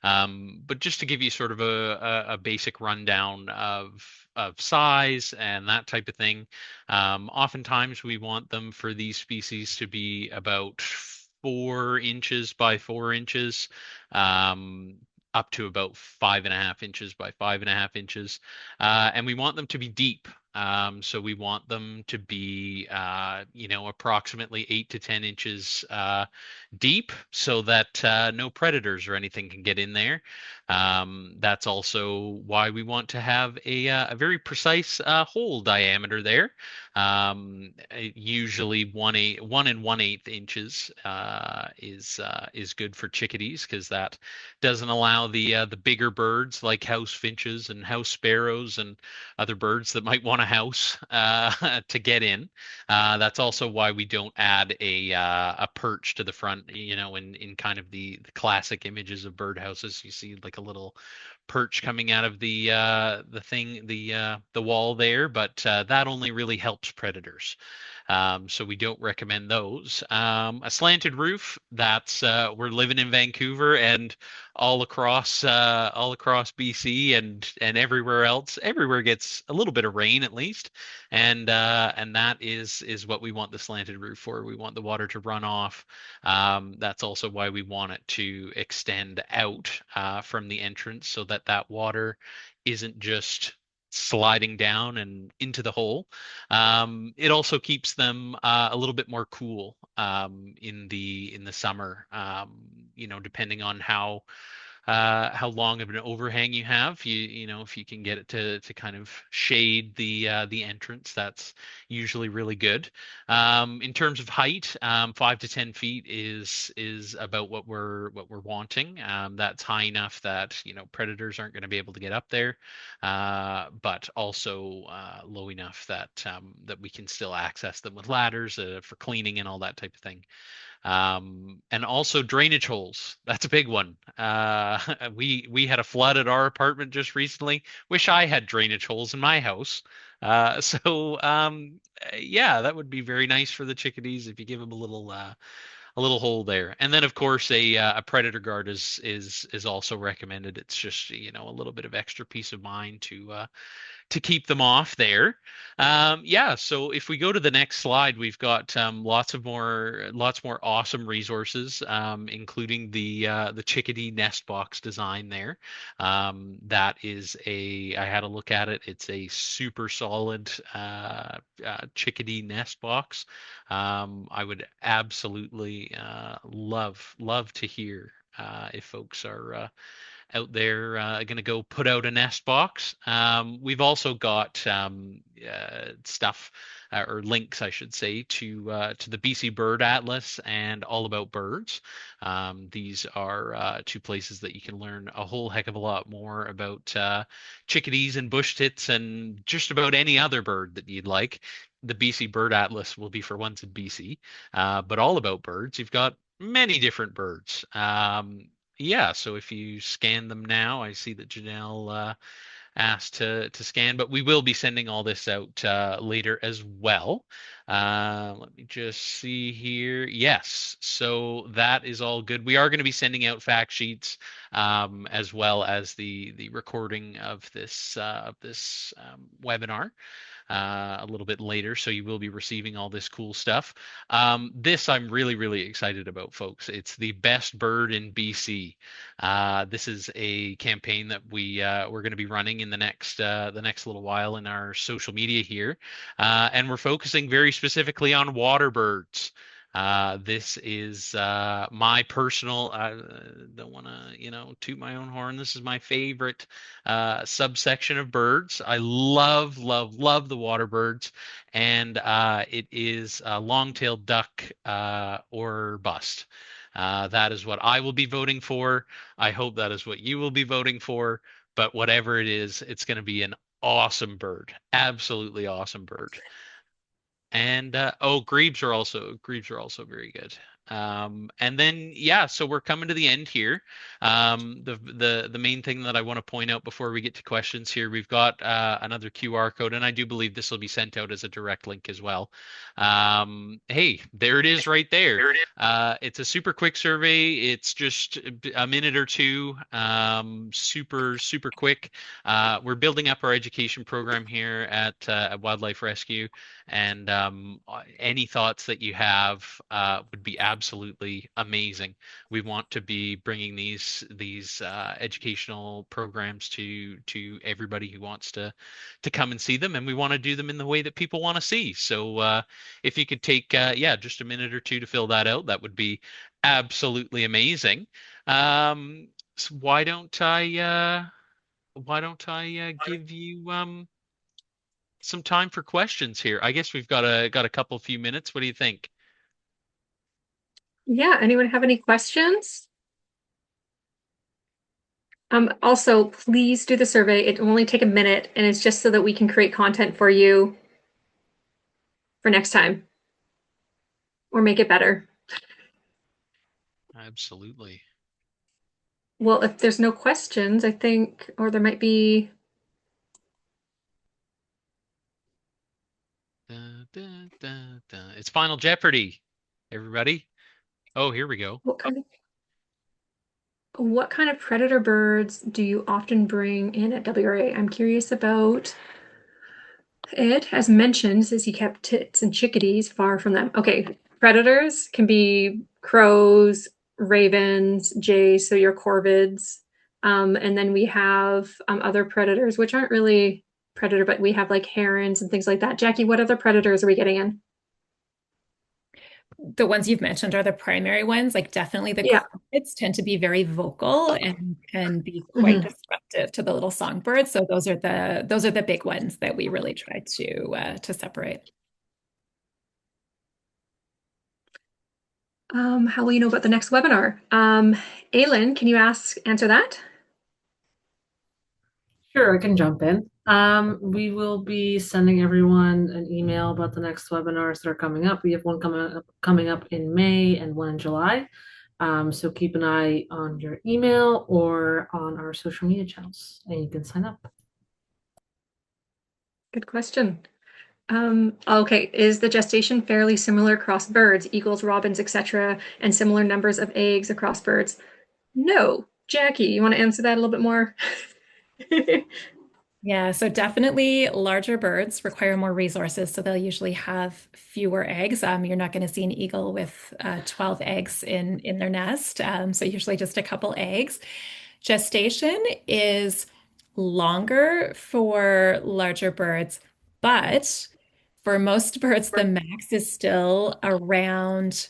But just to give you sort of a basic rundown of size and that type of thing, oftentimes we want them for these species to be about 4 inches by 4 inches, um, up to about 5.5 inches by 5.5 inches. And we want them to be deep. So we want them to be, approximately 8 to 10 inches deep so that no predators or anything can get in there. That's also why we want to have a very precise hole diameter there. Usually 1 and 1/8 inches is good for chickadees because that doesn't allow the bigger birds like house finches and house sparrows and other birds that might want a house to get in. That's also why we don't add a perch to the front. In kind of the classic images of birdhouses, you see like a little perch coming out of the wall there, but that only really helps predators. So we don't recommend those. A slanted roof, that's we're living in Vancouver and all across BC and everywhere else. Everywhere gets a little bit of rain at least, and that is what we want the slanted roof for. We want the water to run off. That's also why we want it to extend out from the entrance so that that water isn't just sliding down and into the hole. It also keeps them a little bit more cool in the summer. Depending on how long of an overhang you have. If you can get it to kind of shade the entrance, that's usually really good. In terms of height, 5 to 10 feet is about what we're wanting. That's high enough that predators aren't going to be able to get up there, but also low enough that we can still access them with ladders for cleaning and all that type of thing. And also drainage holes. That's a big one. We had a flood at our apartment just recently. Wish I had drainage holes in my house. Yeah, that would be very nice for the chickadees if you give them a little hole there. And then of course a predator guard is also recommended. It's just a little bit of extra peace of mind to keep them off there. Yeah, so if we go to the next slide, we've got lots more awesome resources, including the chickadee nest box design there. That is I had a look at it. It's a super solid chickadee nest box. I would absolutely love to hear if folks are out there going to go put out a nest box. We've also got stuff or links, I should say, to the BC Bird Atlas and All About Birds. These are two places that you can learn a whole heck of a lot more about chickadees and bush tits and just about any other bird that you'd like. The BC Bird Atlas will be for ones in BC, but All About Birds, you've got many different birds. Yeah, so if you scan them now, I see that Janelle asked to scan, but we will be sending all this out later as well. Let me just see here. Yes, so that is all good. We are going to be sending out fact sheets as well as the recording of this webinar a little bit later, so you will be receiving all this cool stuff. This I'm really, really excited about, folks. It's the best bird in BC. This is a campaign that we're going to be running in the next little while in our social media here, and we're focusing very specifically on water birds. This is my personal. I don't want to, toot my own horn. This is my favorite subsection of birds. I love, love, love the water birds, and it is long-tailed duck or bust. That is what I will be voting for. I hope that is what you will be voting for. But whatever it is, it's going to be an awesome bird, absolutely awesome bird. And grebes are also very good. And then yeah, so we're coming to the end here. The main thing that I want to point out before we get to questions here, we've got another QR code, and I do believe this will be sent out as a direct link as well. Hey, there it is right there. It's a super quick survey. It's just a minute or two. Super, super quick. We're building up our education program here at Wildlife Rescue. And any thoughts that you have would be absolutely amazing. We want to be bringing these educational programs to everybody who wants to come and see them, and we want to do them in the way that people want to see. So if you could take yeah, just a minute or two to fill that out, that would be absolutely amazing. So why don't I give you some time for questions here? I guess we've got a couple few minutes. What do you think? Yeah, anyone have any questions? Also, please do the survey. It will only take a minute, and it's just so that we can create content for you for next time or make it better. Absolutely. Well, if there's no questions, I think, or there might be. Da, da, da, da. It's Final Jeopardy, everybody. Oh, here we go. What kind of predator birds do you often bring in at WRA? I'm curious about it. As mentioned, says he kept tits and chickadees far from them. Okay, predators can be crows, ravens, jays, so your corvids. And then we have other predators, which aren't really predator, but we have like herons and things like that. Jackie, what other predators are we getting in? The ones you've mentioned are the primary ones. Like definitely the Yeah. crickets tend to be very vocal and can be quite Mhm. disruptive to the little songbirds. So those are the big ones that we really try to separate. How will you know about the next webinar? Aylin, can you answer that? Sure, I can jump in. We will be sending everyone an email about the next webinars that are coming up. We have one coming up in May and one in July. So keep an eye on your email or on our social media channels, and you can sign up. Good question. Okay, is the gestation fairly similar across birds, eagles, robins, etc., and similar numbers of eggs across birds? No. Jackie, you want to answer that a little bit more? Yeah, so definitely larger birds require more resources, so they'll usually have fewer eggs. You're not going to see an eagle with 12 eggs in their nest, so usually just a couple eggs. Gestation is longer for larger birds, but for most birds, the max is still around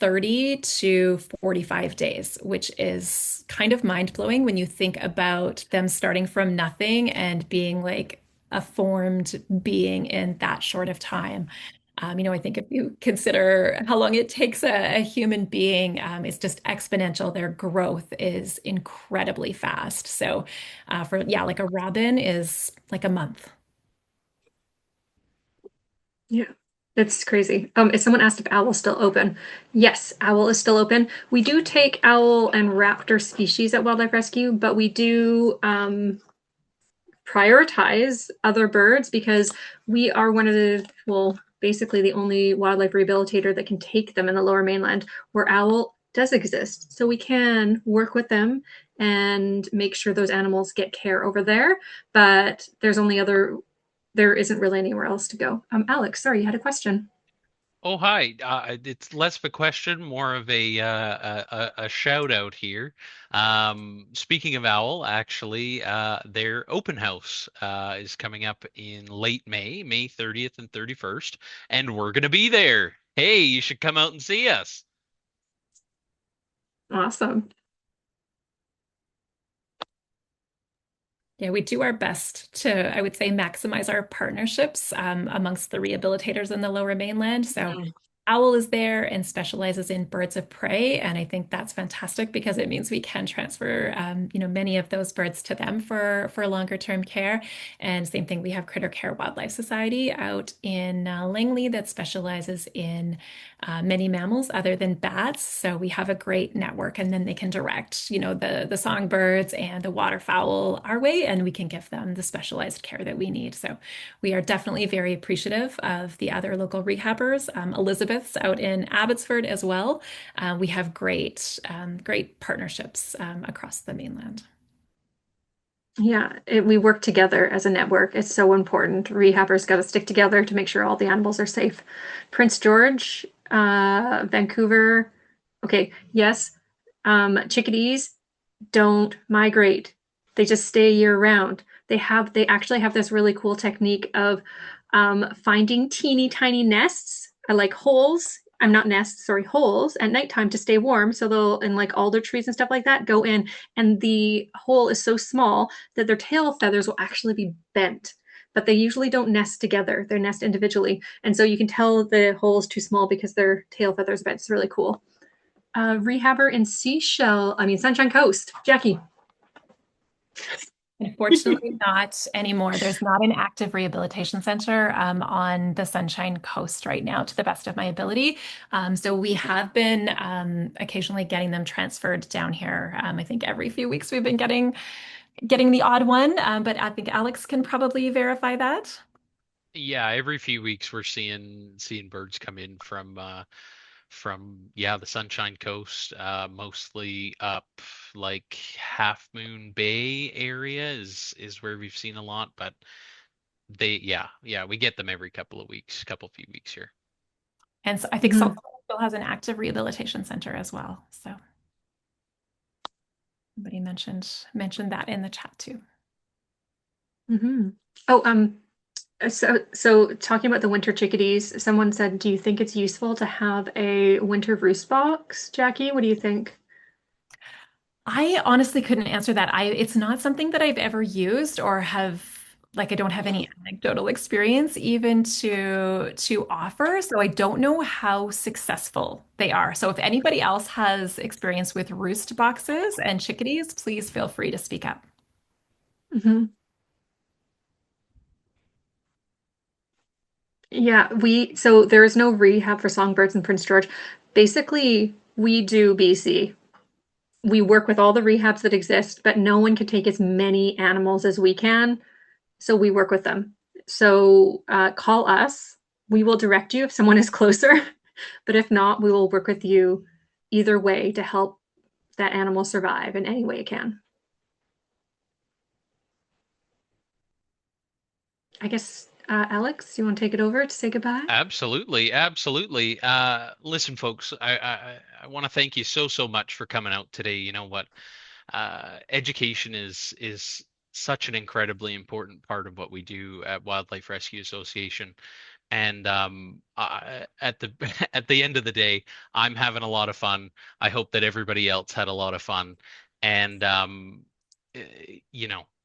30 to 45 days, which is kind of mind-blowing when you think about them starting from nothing and being like a formed being in that short of time. I think if you consider how long it takes a human being, it's just exponential. Their growth is incredibly fast. So, yeah, like a robin is like a month. Yeah, it's crazy. If someone asked if Owl's still open, yes, Owl is still open. We do take owl and raptor species at Wildlife Rescue, but we do prioritize other birds because we are one of the, well, basically the only wildlife rehabilitator that can take them in the Lower Mainland where owl does exist. So we can work with them and make sure those animals get care over there, but there isn't really anywhere else to go. Alex, sorry, you had a question. Oh, hi. It's less of a question, more of a shout out here. Speaking of Owl, actually, their open house is coming up in late May, May 30th and 31st, and we're gonna be there. Hey, you should come out and see us. Awesome. Yeah, we do our best to, I would say, maximize our partnerships amongst the rehabilitators in the Lower Mainland. So Mm. Owl is there and specializes in birds of prey, and I think that's fantastic because it means we can transfer, many of those birds to them for longer term care. And same thing, we have Critter Care Wildlife Society out in Langley that specializes in many mammals other than bats. So we have a great network, and then they can direct, the songbirds and the waterfowl our way, and we can give them the specialized care that we need. So we are definitely very appreciative of the other local rehabbers. Elizabeth's out in Abbotsford as well. We have great partnerships across the mainland. Yeah, we work together as a network. It's so important. Rehabbers got to stick together to make sure all the animals are safe. Prince George, Vancouver. Okay, yes. Chickadees don't migrate. They just stay year round. They actually have this really cool technique of finding teeny tiny nests, like holes. I'm not nests, sorry, holes at nighttime to stay warm. So they'll, in like alder trees and stuff like that, go in, and the hole is so small that their tail feathers will actually be bent. But they usually don't nest together. They nest individually. And so you can tell the hole is too small because their tail feathers bent. It's really cool. Rehabber in Sunshine Coast. Jackie. Unfortunately, not anymore. There's not an active rehabilitation center on the Sunshine Coast right now, to the best of my ability. So we have been occasionally getting them transferred down here. I think every few weeks we've been getting the odd one, but I think Alex can probably verify that. Yeah, every few weeks we're seeing birds come in from yeah, the Sunshine Coast, mostly up like Half Moon Bay area is where we've seen a lot, but yeah, we get them every couple of weeks, couple few weeks here. And so I think Mm-hmm. Salt still has an active rehabilitation center as well. So somebody mentioned that in the chat too. Mm-hmm. Oh, so talking about the winter chickadees, someone said, do you think it's useful to have a winter roost box? Jackie, what do you think? I honestly couldn't answer that. It's not something that I've ever used or have like I don't have any anecdotal experience even to offer, so I don't know how successful they are. So if anybody else has experience with roost boxes and chickadees, please feel free to speak up. Mm-hmm. Yeah, so there is no rehab for songbirds in Prince George. Basically, we do BC. We work with all the rehabs that exist, but no one can take as many animals as we can. So we work with them. So call us. We will direct you if someone is closer. But if not, we will work with you either way to help that animal survive in any way it can. I guess, Alex, you want to take it over to say goodbye? Absolutely, absolutely. Listen, folks, I want to thank you so much for coming out today. You know what? Education is such an incredibly important part of what we do at Wildlife Rescue Association And at the at the end of the day, I'm having a lot of fun. I hope that everybody else had a lot of fun. And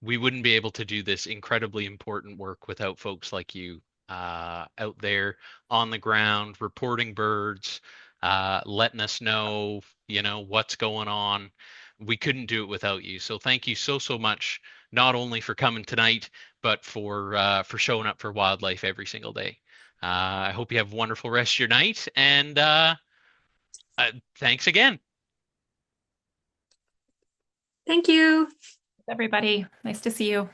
we wouldn't be able to do this incredibly important work without folks like you out there on the ground, reporting birds, letting us know, what's going on. We couldn't do it without you. So thank you so, so much, not only for coming tonight, but for showing up for wildlife every single day. I hope you have a wonderful rest of your night, and thanks again. Thank you. Everybody, nice to see you.